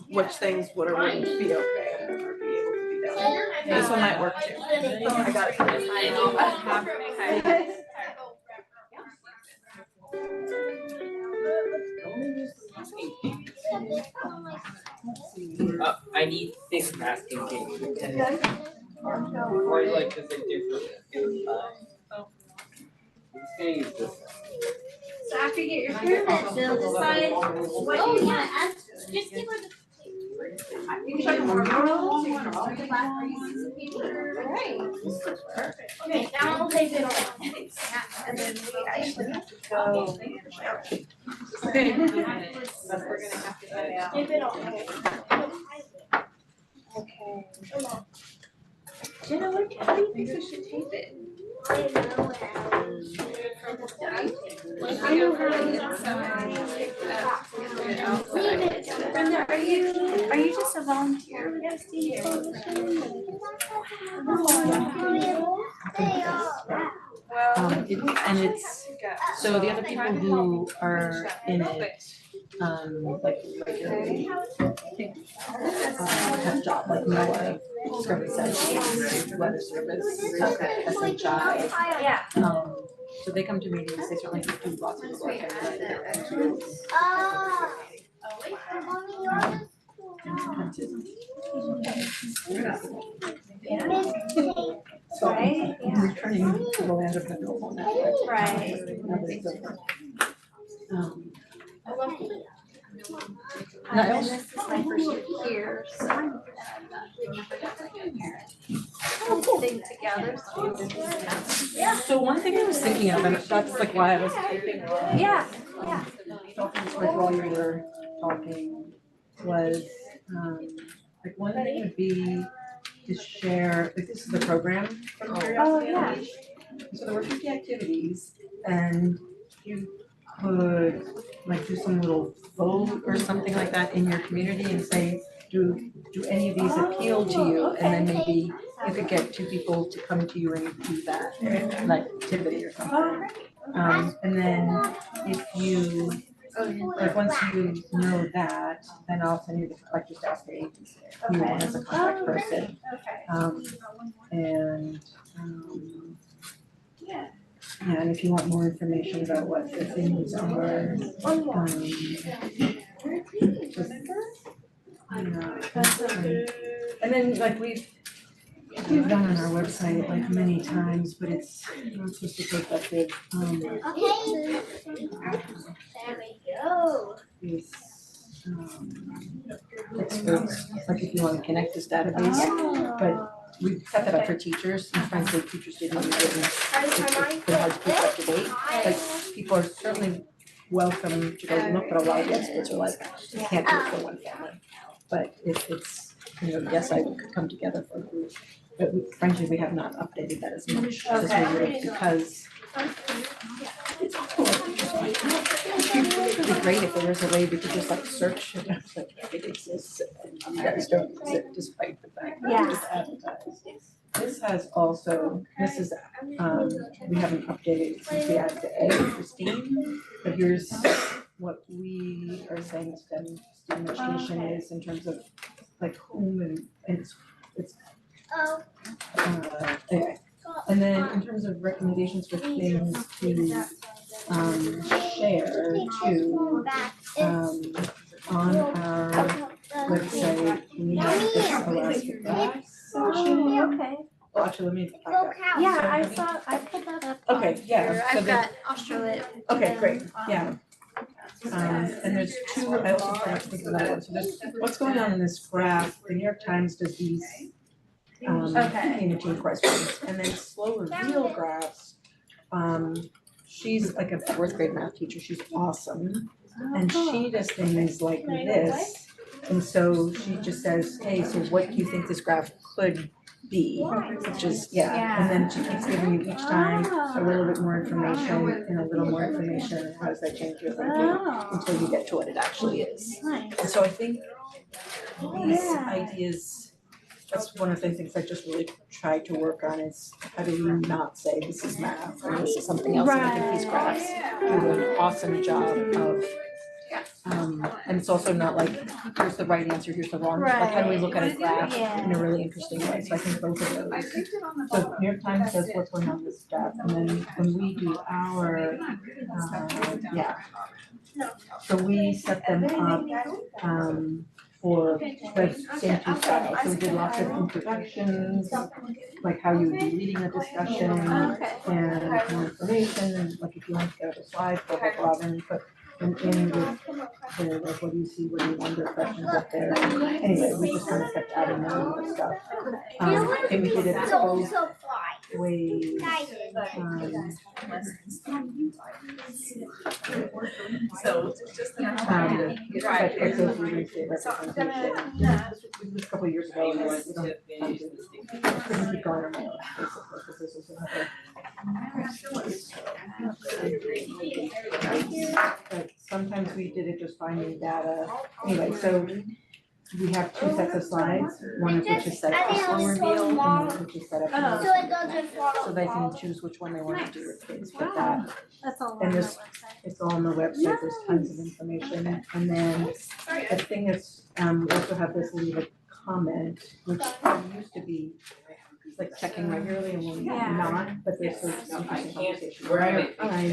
which things would or wouldn't be okay or be able to be done. This one might work too. I got it. I need thick masking tape. Or like just a different. I'm just gonna use this. So after you get your pyramid built, decide what Oh, you yeah, want. add, just give her the. You can show more girls, you want all the black Right. Okay, now I'll take it off. And then we actually have to go. Okay. But we're gonna have to head out. Take it off. Okay. Jenna, where do you think we should tape it? I know how to Brenda, are you just a volunteer? And it's, so the other people who are in it, like regularly, have jobs like Noah, service service, weather service, SHI. Yeah. So they come to meetings, they certainly do lots of work every day. So returning to the land of the noble network. Right. And I And also, this is my first year here, so I'm never got like a parent thing together. so one thing I was thinking of, and that's like why I was typing. Yeah. Talking with while you were talking was, like one thing would be to share, like this is the program from Curiosity yeah. Unleashed. So there were 50 activities and you could like do some little vote or something like that in your community and say, do any of these appeal to you? And then maybe you could get 2 people to come to you and do that, like activity or something. And then if you, like once you know that, then I'll send you the, like just ask the agency, you want as a contact person. And yeah, and if you want more information about what the things are, just, and then like we've we've done on our website like many times, but it's not supposed to take that big. Okay. There we go. Is experts, like if you want to connect this database, but we set that up for teachers, and frankly, teachers didn't use it, and it's been hard to keep up to date. Like, people are certainly welcome to go look, but a lot of the experts are like, you can't do it for one family. But if it's, yes, I could come together for a group, but frankly, we have not updated that as much as we would, because it's it'd be great if there was a way we could just like search it, like it exists, and you guys don't use it despite the fact that it's just advertised. This has also, this is, we haven't updated since we added the A for STEAM, but here's what we are saying STEM education is in terms of like whom and it's anyway. And then in terms of recommendations for things to share too, on our website, we have this Alaska Grass section. Okay. Well, actually, let me. Yeah, I put that up. Okay, on yeah, here. so I've the- got Australit. Okay, great, yeah. And there's two, I also forgot to think of another one, so there's, what's going on in this graph, the New York Times does these community correspondence, and then slow reveal graphs. She's like a fourth grade math teacher, she's awesome, and she does things like this. And so she just says, hey, so what do you think this graph could be? Which is, and then she keeps giving you each time a little bit more information and a little more information, and how does that change your thinking until you get to what it actually is. Nice. And so I think these ideas, that's one of the things I just really tried to work on is how do we not say this is math or this is something else, and I think these graphs do an awesome job of and it's also not like, here's the right answer, here's the wrong, like how do we look at a graph in a really interesting way, so I think both of those. So New York Times says what's going on in this graph, and then when we do our, so we set them up, for the same two styles, so we did lots of introductions, like how you would be leading a discussion, and more information, and like if you want to go to slides, blah, blah, blah, then put them in with the, like, what do you see, what do you wonder questions up there. Anyway, we just kind of kept adding more stuff. And we did it both ways. So just But it's a really great representation. This was a couple of years ago, and we couldn't keep going on my own, basically, because this was another. But sometimes we did it just finding data. Anyway, so we have two sets of slides, one of which is set up for slow reveal, and one of which is set up for So it doesn't fall. so they can choose which one they want to do with kids with that. That's all on And the this- website. It's all on the website, there's tons of information. And then the thing is, we also have this leave a comment, which used to be like checking regularly and we're not, but there's sort of interesting conversation. Right. I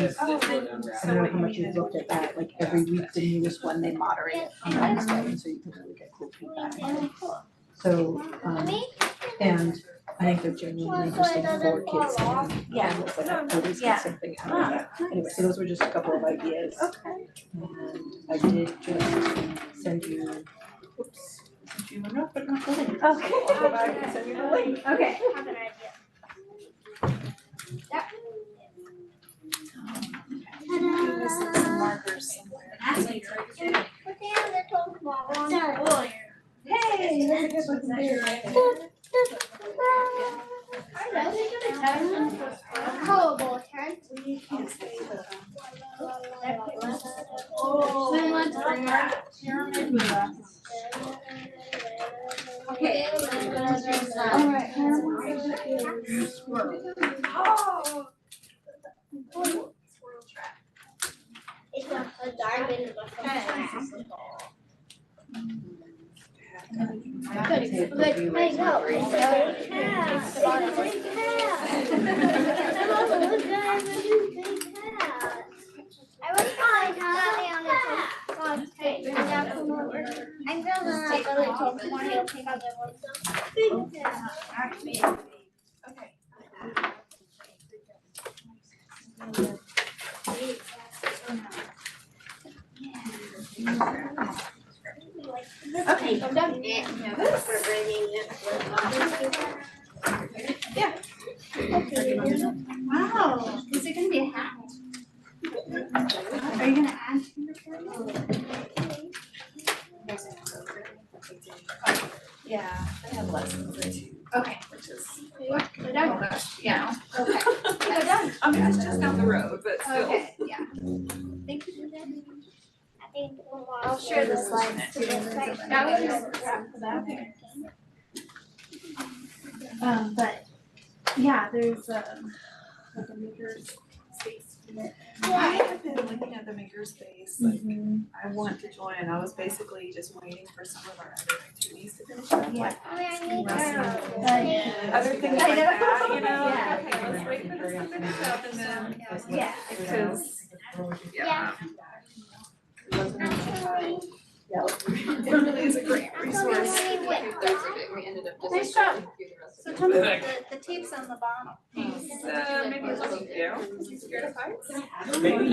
don't know how much you've looked at that, like every week the newest one they moderate on the website, and so you can really get cool feedback. So, and I think they're genuinely interesting for kids and families that have always get something out of that. Anyway, so those were just a couple of ideas. Okay. And I did just send you, oops, sent you enough, but not the link. Okay. I'll go back and send you the link. Okay. I have an idea. markers somewhere. Put down the top one. Hey, that's a good one. Colorable turn. Then let's bring our pyramid with us. Okay. All right. It's a diamond with a Good. I know. It's a big cat. It's a big cat. I'm also a guy with a big cat. I was fine. On the dog's face. I'm gonna go to the top one. He'll pick up the one. Big cat. Okay, I'm done. Wow, is it gonna be a hat? Are you gonna add to your Yeah, I have lessons or two, Okay. which is, We're done. yeah. Okay. We're done. I mean, it's just down the road, but still. Okay, yeah. Thank you for that. I think I'll share the slides too. That was but yeah, there's like a maker's space unit. I have been looking at the makerspace, like, I want to join, I was basically just waiting for some of our other activities to finish up, like other things like that, you know, Yeah. like, okay, let's wait for this to finish up and then, Yeah. because, Yeah. it really is a great resource. Nice job. So tell me, the tape's on the bottom. He's, maybe a little scared, he's scared of heights. Maybe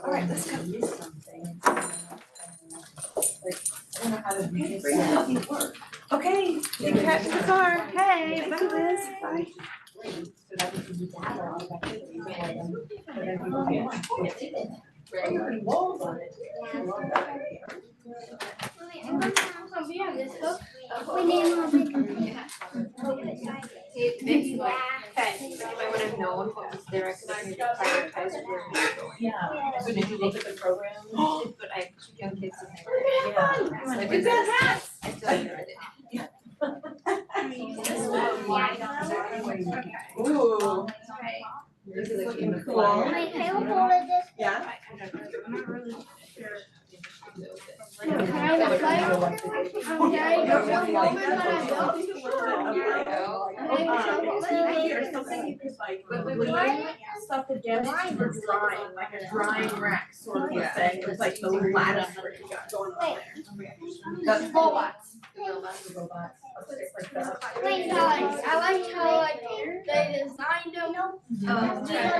Alright, let's go. Okay, big cat in the car. Hey, Thank you, Liz. bye. Yeah. You might would have known what was there, I could have maybe prioritized where we were going. Yeah. So did you look at the program? But I have two young kids in there. Yeah. So I did that. I still haven't read it. Ooh. This is looking cool. Wait, can you hold it this? Yeah. I'm not really sure. Can I just like? Or something you could like lean stuff against for drying, like a drying rack sort of a thing, it's like the lattice work you got going on there. The robots. Wait, no, I like how like they designed them.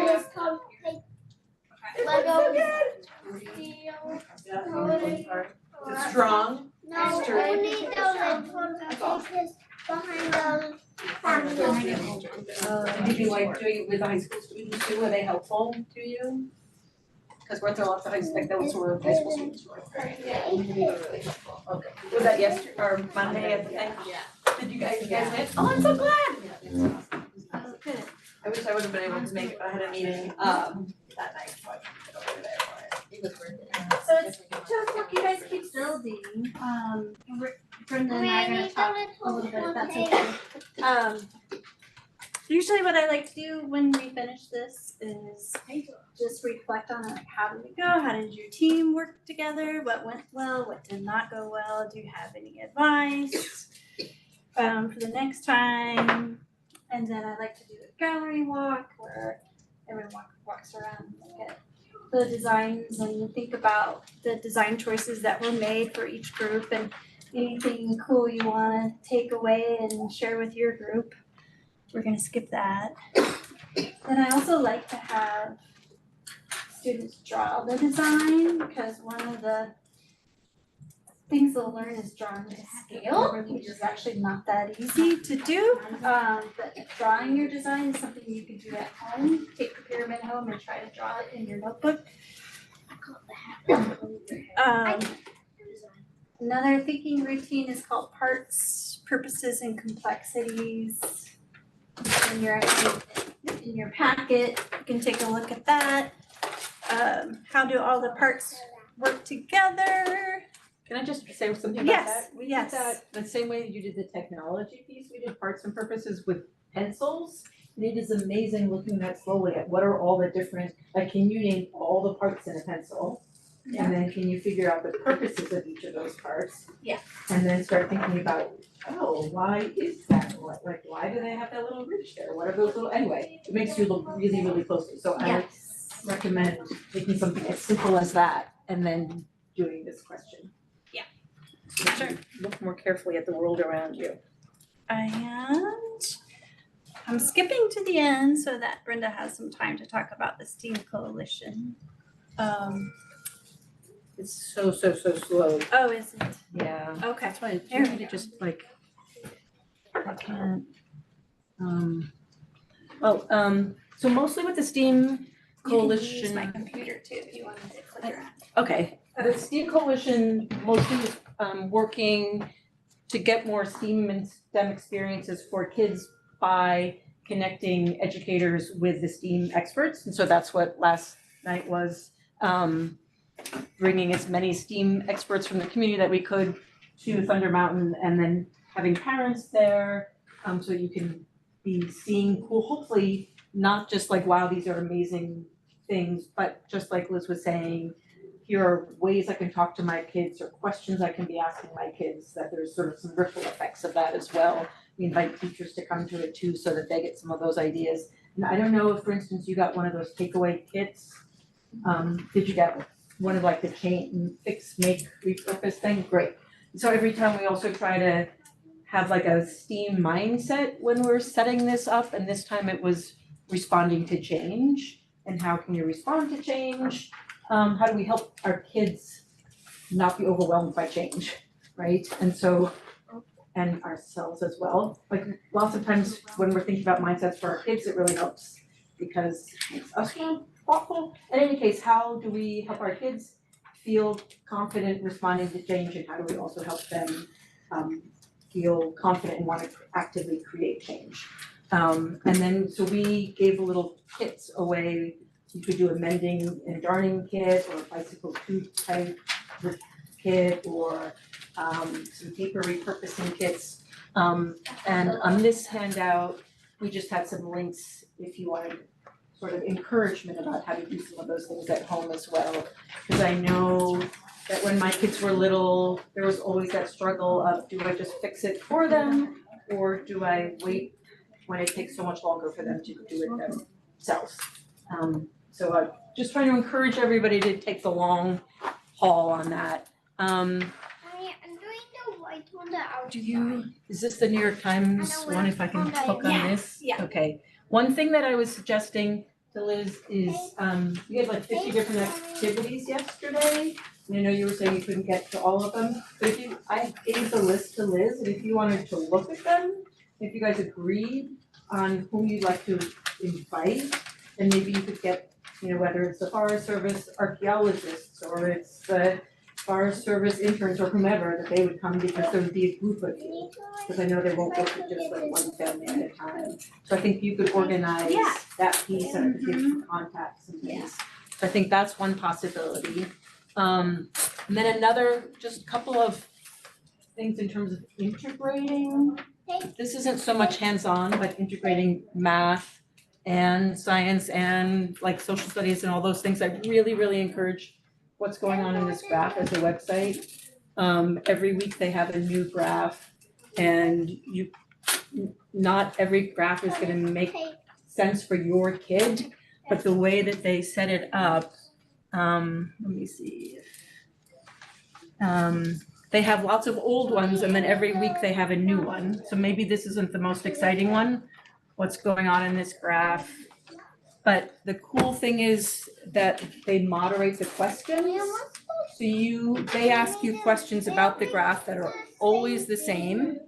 this called Lego. It's strong. No, only those pieces behind those. Did you like doing it with the high school students too? Were they helpful to you? Cause weren't there lots of high school students who were Okay. Was that yesterday or Monday at the thing? Yeah. Did you guys went? Oh, I'm so glad. Yeah. Oh, good. I wish I would have been able to make it, but I had a meeting that night, so I couldn't get over there. It was worth it. So it's just what you guys keep building. Brenda and I are gonna talk a little bit, if that's okay. Usually what I like to do when we finish this is just reflect on like how did it go? How did your team work together? What went well? What did not go well? Do you have any advice for the next time? And then I like to do a gallery walk where everyone walks around and look at the designs and think about the design choices that were made for each group and anything cool you wanna take away and share with your group. We're gonna skip that. Then I also like to have students draw the design because one of the things they'll learn is drawing to scale, which is actually not that easy to do. But drawing your design is something you can do at home. Take the pyramid home and try to draw it in your notebook. Another thinking routine is called parts, purposes, and complexities. And you're actually in your packet, you can take a look at that. How do all the parts work together? Can I just say something about that? Yes, We did yes. that the same way that you did the technology piece, we did parts and purposes with pencils. And it is amazing looking that slowly at what are all the different, like, can you name all the parts in a pencil? And then can you figure out the purposes of each of those parts? Yeah. And then start thinking about, oh, why is that? Like, why do they have that little ridge there? What are those little, anyway, it makes you look really, really closely. So I would recommend taking something as simple as that and then doing this question. Sure. Look more carefully at the world around you. And I'm skipping to the end so that Brenda has some time to talk about the STEAM Coalition. It's so slow. Oh, is it? Yeah. Okay. That's why it's There we really go. just like, I can't, so mostly with the STEAM Coalition. You can use my computer too if you wanted to click around. Okay, the STEAM Coalition mostly is working to get more STEAM and STEM experiences for kids by connecting educators with the STEAM experts. And so that's what last night was, bringing as many STEAM experts from the community that we could to Thunder Mountain, and then having parents there, so you can be seeing cool, hopefully not just like, wow, these are amazing things, but just like Liz was saying, here are ways I can talk to my kids or questions I can be asking my kids, that there's sort of some ripple effects of that as well. We invite teachers to come to it too, so that they get some of those ideas. And I don't know if, for instance, you got one of those takeaway kits. Did you get one of like the chain, fix, make, repurpose thing? Great. So every time we also try to have like a STEAM mindset when we're setting this up, and this time it was responding to change. And how can you respond to change? How do we help our kids not be overwhelmed by change, right? And so, and ourselves as well. Like lots of times when we're thinking about mindsets for our kids, it really helps because it makes us more thoughtful. In any case, how do we help our kids feel confident responding to change, and how do we also help them feel confident and want to actively create change? And then, so we gave little kits away. You could do a mending and darning kit, or a bicycle tube type kit, or some paper repurposing kits. And on this handout, we just had some links if you wanted sort of encouragement about how to do some of those things at home as well. Because I know that when my kids were little, there was always that struggle of, do I just fix it for them, or do I wait when it takes so much longer for them to do it themselves? So I'm just trying to encourage everybody to take the long haul on that. I'm doing the white on the outside. Is this the New York Times one, if I can click on this? Yeah. Okay, one thing that I was suggesting to Liz is, we had like 50 different activities yesterday. And I know you were saying you couldn't get to all of them, but I gave the list to Liz, and if you wanted to look at them, if you guys agreed on whom you'd like to invite, then maybe you could get, whether it's the Forest Service archaeologists, or it's the Forest Service interns, or whomever, that they would come, because there would be a group of you. Because I know they won't work with just like one family at a time. So I think you could organize that piece, and I could give you contacts and things. So I think that's one possibility. And then another, just couple of things in terms of integrating. This isn't so much hands-on, but integrating math and science and like social studies and all those things. I really encourage what's going on in this graph as a website. Every week they have a new graph, and not every graph is gonna make sense for your kid, but the way that they set it up, let me see. They have lots of old ones, and then every week they have a new one. So maybe this isn't the most exciting one, what's going on in this graph. But the cool thing is that they moderate the questions. So they ask you questions about the graph that are always the same.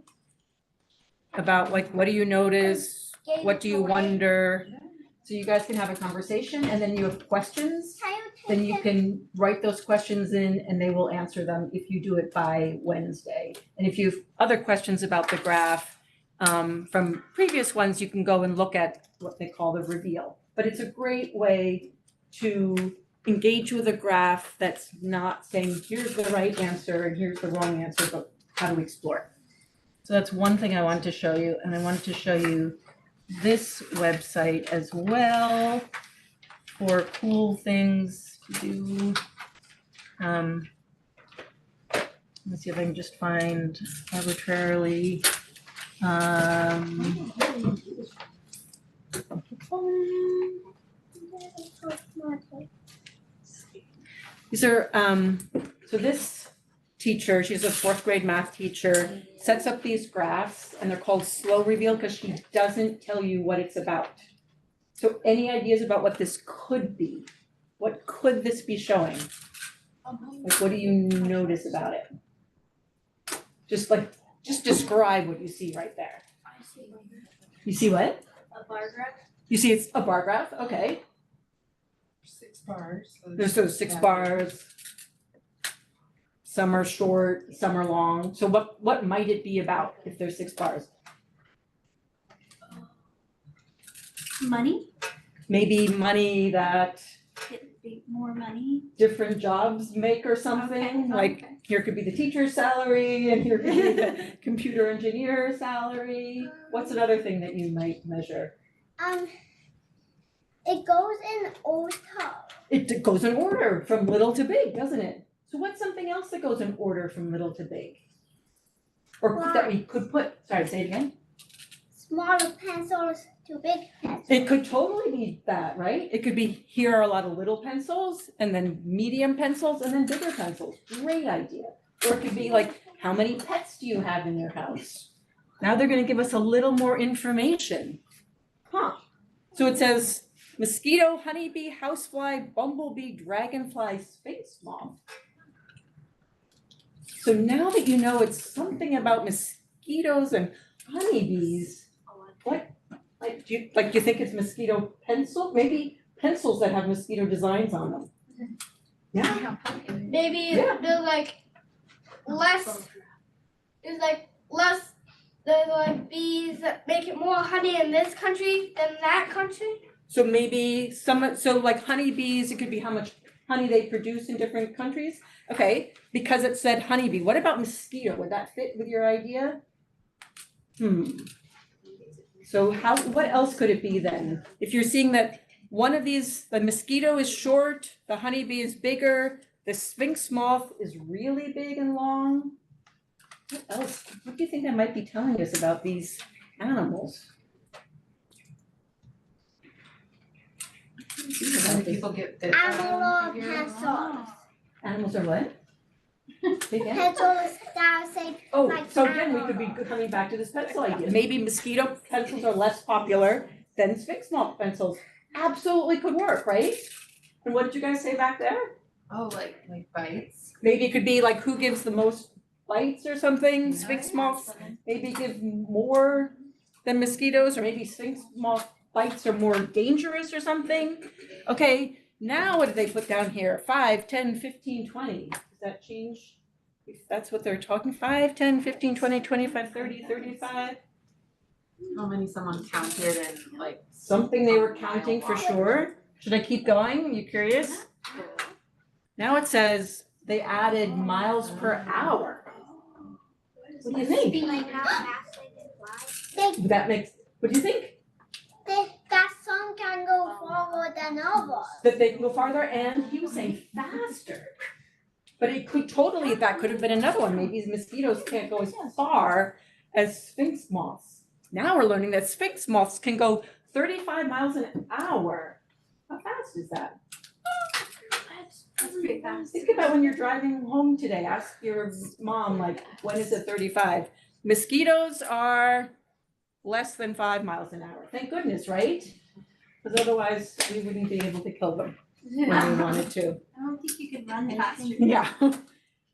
About like, what do you notice? What do you wonder? So you guys can have a conversation, and then you have questions. Then you can write those questions in, and they will answer them if you do it by Wednesday. And if you have other questions about the graph from previous ones, you can go and look at what they call the reveal. But it's a great way to engage with a graph that's not saying, here's the right answer and here's the wrong answer, but how to explore it. So that's one thing I wanted to show you, and I wanted to show you this website as well for cool things to do. Let's see if I can just find arbitrarily. These are so this teacher, she's a 4th grade math teacher, sets up these graphs and they're called slow reveal because she doesn't tell you what it's about. So any ideas about what this could be? What could this be showing? Like, what do you notice about it? Just describe what you see right there. I see You see what? a bar graph. You see it's a bar graph, okay. 6 bars. There's those 6 bars. Some are short, some are long. So what might it be about if there's 6 bars? Money, Maybe money that it'd be more money. different jobs make or something, Okay, like okay. here could be the teacher's salary and here could be the computer engineer salary. What's another thing that you might measure? It goes in order. It goes in order from little to big, doesn't it? So what's something else that goes in order from little to big? Or that we could put, sorry, say it again? Smaller pencils to big pencils. It could totally be that, right? It could be, here are a lot of little pencils and then medium pencils and then bigger pencils. Great idea. Or it could be like, how many pets do you have in your house? Now they're gonna give us a little more information. Huh. So it says mosquito, honeybee, housefly, bumblebee, dragonfly, sphinx moth. So now that you know it's something about mosquitoes and honeybees, what, do you think it's mosquito pencil? Maybe pencils that have mosquito designs on them. Yeah, Maybe Yeah. there's like less. There's like bees that make it more honey in this country than that country. so maybe so like honeybees, it could be how much honey they produce in different countries. Okay, because it said honeybee, what about mosquito? Would that fit with your idea? So what else could it be then? If you're seeing that one of these, the mosquito is short, the honeybee is bigger, the sphinx moth is really big and long. What else? What do you think that might be telling us about these animals? People get the. Animal pencils. Animals are what? Big animals? Pencils that say Oh, like so again, we could be coming back to this pencil idea. Maybe mosquito pencils are less popular than sphinx moth pencils. Absolutely could work, right? And what did you guys say back there? Oh, like bites. Maybe it could be like who gives the most bites or something, sphinx moths maybe give more than mosquitoes, or maybe sphinx moth bites are more dangerous or something. Okay, now what did they put down here? 5, 10, 15, 20. Does that change? If that's what they're talking, 5, 10, 15, 20, 25, 30, 35? How many someone counted and like. Something they were counting for sure. Should I keep going? Are you curious? Now it says they added miles per hour. What do you think? like how fast they can fly. That makes, what do you think? That song can go forward than others. That they can go farther, and he was saying faster. But it could totally, that could have been another one. Maybe mosquitoes can't go as far as sphinx moths. Now we're learning that sphinx moths can go 35 miles an hour. How fast is that? That's pretty fast. Think about when you're driving home today. Ask your mom, like, when is it 35? Mosquitoes are less than 5 miles an hour. Thank goodness, right? Because otherwise we wouldn't be able to kill them when we wanted to. I don't think you could run faster. Yeah.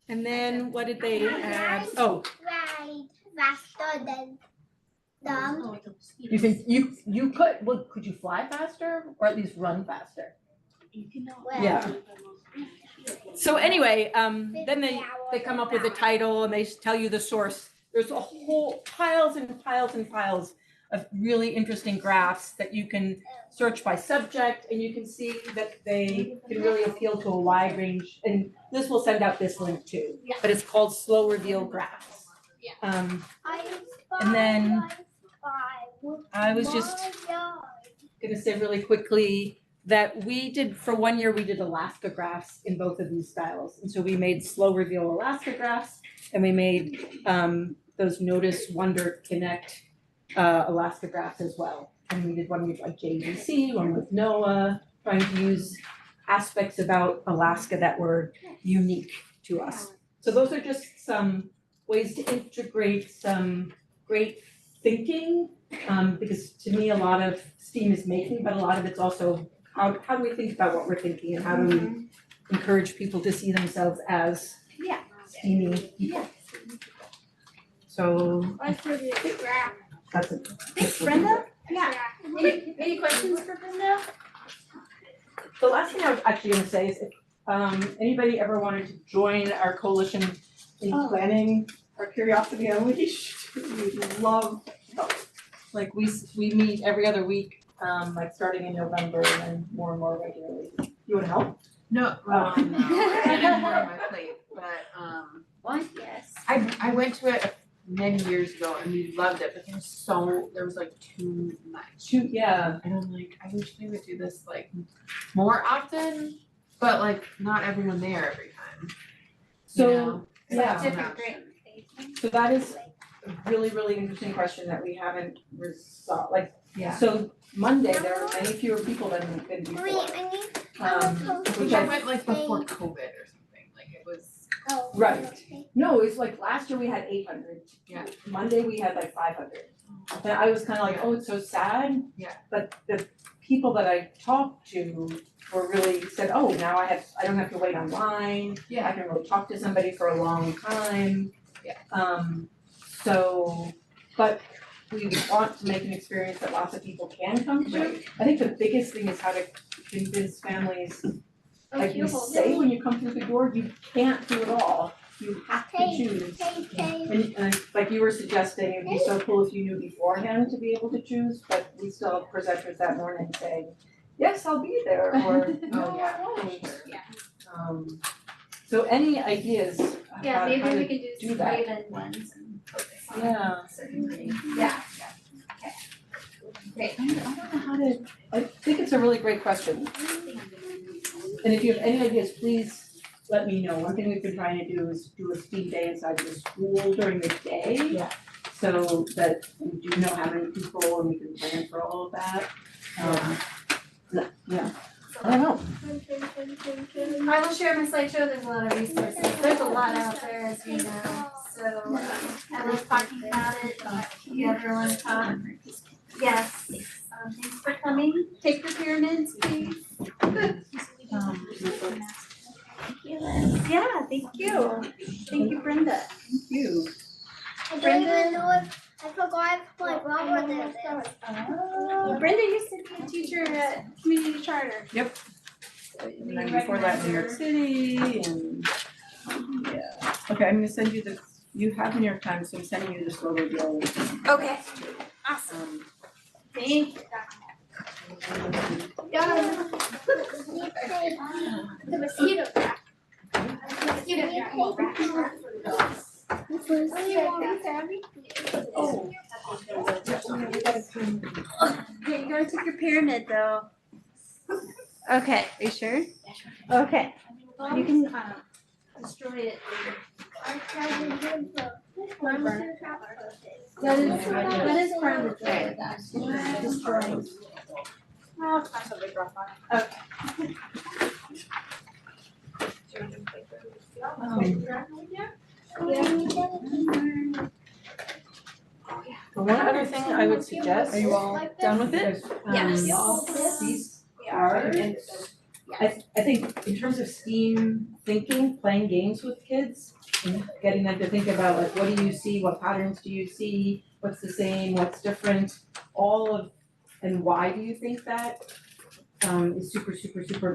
And then what did they add? Oh, Right, faster than them. you think you could, well, could you fly faster or at least run faster? Well, Yeah. So anyway, then they come up with a title and they tell you the source. There's a whole piles and piles and piles of really interesting graphs that you can search by subject, and you can see that they can really appeal to a wide range. And Liz will send out this link too, but it's called Slow Reveal Graphs. And then I was just gonna say really quickly that we did, for 1 year, we did Alaska graphs in both of these styles. And so we made Slow Reveal Alaska graphs, and we made those Notice, Wonder, Connect Alaska graphs as well. And we did one with like JVC, one with NOAA, trying to use aspects about Alaska that were unique to us. So those are just some ways to integrate some great thinking, because to me, a lot of STEAM is making, but a lot of it's also how do we think about what we're thinking and how do we encourage people to see themselves as STEAmy people. So that's it. Thanks, Brenda. Yeah. Any questions for Brenda? The last thing I was actually gonna say is if anybody ever wanted to join our coalition in planning our Curiosity Unleashed, we'd love help. Like we meet every other week, like starting in November and then more and more regularly. You wanna help? No, well, no, I have more on my plate, but What? Yes. I went to it many years ago and we loved it, but there was like too much. Yeah. And I'm like, I wish they would do this like more often, but like not everyone there every time. So, You know? yeah. Different grades. So that is a really, really interesting question that we haven't resolved, like, Yeah. so Monday, there were many fewer people than before. Which I went like before COVID or something, like it was. Right. No, it's like last year we had 800. Yeah. Monday we had like 500. And I was kind of like, oh, it's so sad. Yeah. But the people that I talked to were really said, oh, now I don't have to wait online. Yeah. I can really talk to somebody for a long time. Yeah. So, but we want to make an experience that lots of people can come to. I think the biggest thing is how to convince families, like you say when you come through the door, you can't do it all. You have to choose. And like you were suggesting, it'd be so cool if you knew beforehand to be able to choose, but we still have presenters that morning saying, yes, I'll be there, or no, I won't. So any ideas Yeah, about maybe how we to could do some that. Raven ones and focus on Yeah. certain grades. Yeah. I don't know how to, I think it's a really great question. And if you have any ideas, please let me know. One thing we've been trying to do is do a STEAM day inside the school during the day. Yeah. So that we do know how many people and we can plan for all of that. Yeah. I don't know. I will share my slideshow, there's a lot of resources, there's a lot out there, as you know, so I love talking about it, if you ever wanna talk. Yes, thanks for coming, take your pyramids, please. Yeah, thank you Brenda. Thank you. I don't even know if I forgot if my brother did this. Brenda used to be a teacher at community charter. Yep. And then before that, New York City and, yeah. Okay, I'm gonna send you the, you have New York Times, so I'm sending you the slow review. Okay, awesome, thank you. Yeah. The mosquito trap. Oh. Okay, you gotta take your pyramid though. Okay, are you sure? Okay, you can destroy it later. That is part of the joy of that, destroying. The one other thing I would suggest. Are you all done with it? Yes. These are, and I think in terms of STEAM thinking, playing games with kids and getting them to think about like, what do you see, what patterns do you see, what's the same, what's different, all of, and why do you think that, is super, super, super